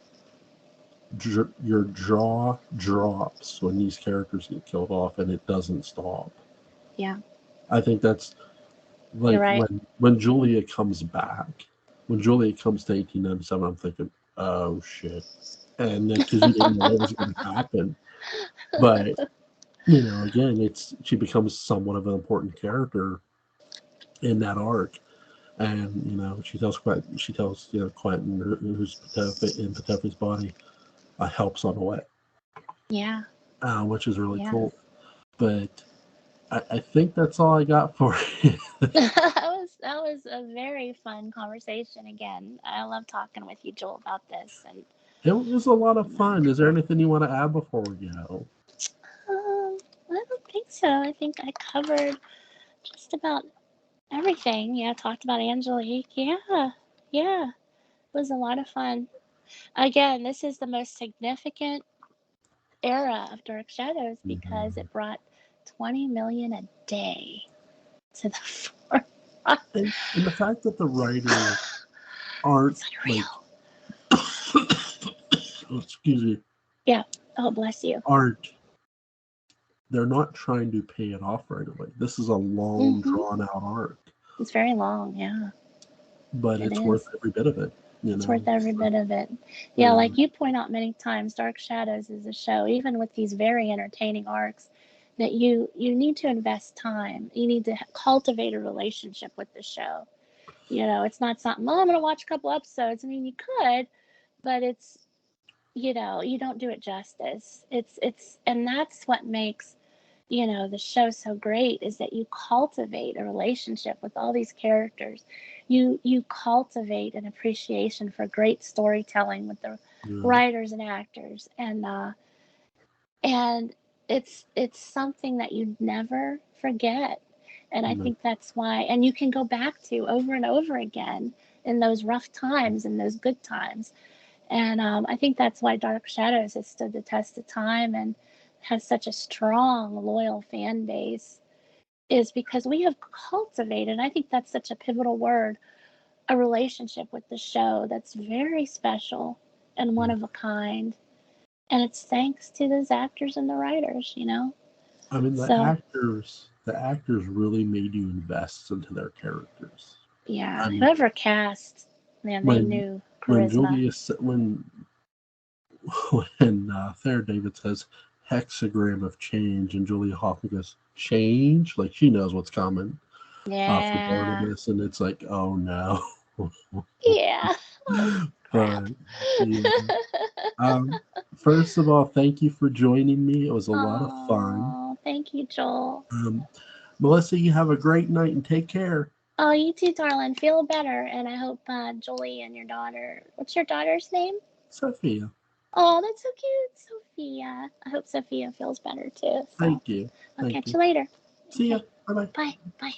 your jaw drops when these characters get killed off, and it doesn't stop. Yeah. I think that's You're like right. when Julia comes back, when Julia comes to 1897, I'm thinking, oh shit, and because you didn't know what was going to happen, but again, it's she becomes somewhat of an important character in that arc, and she tells Quentin, who's in Patefe's body, helps on the way, Yeah. which is really Yeah. cool. But I think that's all I got for you. That was a very fun conversation again. I love talking with you, Joel, about this. And It was a lot of you know, fun. Is there anything you want to add before we go? I don't think so. I think I covered just about everything. Yeah, talked about Angelique. Yeah, yeah, it was a lot of fun. Again, this is the most significant era of Dark Shadows because Mhm. it brought 20 million a day to the forefront. And the fact that the writers aren't It's like, unreal. excuse me, Yeah. Oh, bless you. aren't they're not trying to pay it off right away. This is a long, Hmm. drawn out arc, It's very long. Yeah, but it it's worth is. every bit of it. It's worth every So, bit of it. Yeah, yeah, like you point out many times, Dark Shadows is a show, even with these very entertaining arcs, that you need to invest time. You need to cultivate a relationship with the show. It's not something, oh, I'm going to watch a couple episodes. I mean, you could, but you don't do it justice. And that's what makes the show so great is that you cultivate a relationship with all these characters. You cultivate an appreciation for great storytelling with the yeah, writers and actors, and it's something that you never forget. And I no, think that's why, and you can go back to over and over again in those rough times and those good times. And I think that's why Dark Shadows has stood the test of time and has such a strong, loyal fan base, is because we have cultivated, I think that's such a pivotal word, a relationship with the show that's very special and one yeah. of a kind. And it's thanks to those actors and the writers. I mean, So, the actors really made you invest into their characters. yeah, I mean, whoever cast, man, they when knew when charisma. Julius when Thayer David says hexagram of change, and Julia Hoffman goes change, like she knows what's coming for Yeah. Barnabas, and it's like, oh no. Yeah. Oh, But crap. yeah, um, first of all, thank you for joining me. It was a lot of fun. Oh, thank you, Joel. Um, Melissa, you have a great night and take care. Oh, you too, darling. Feel better. And I hope Jolie and your daughter, what's your daughter's name? Sophia, Oh, that's so cute. Sophia. I hope Sophia feels better too. So thank you. I'll Thank catch you. you later. See ya. Okay. Bye bye. Bye. Bye.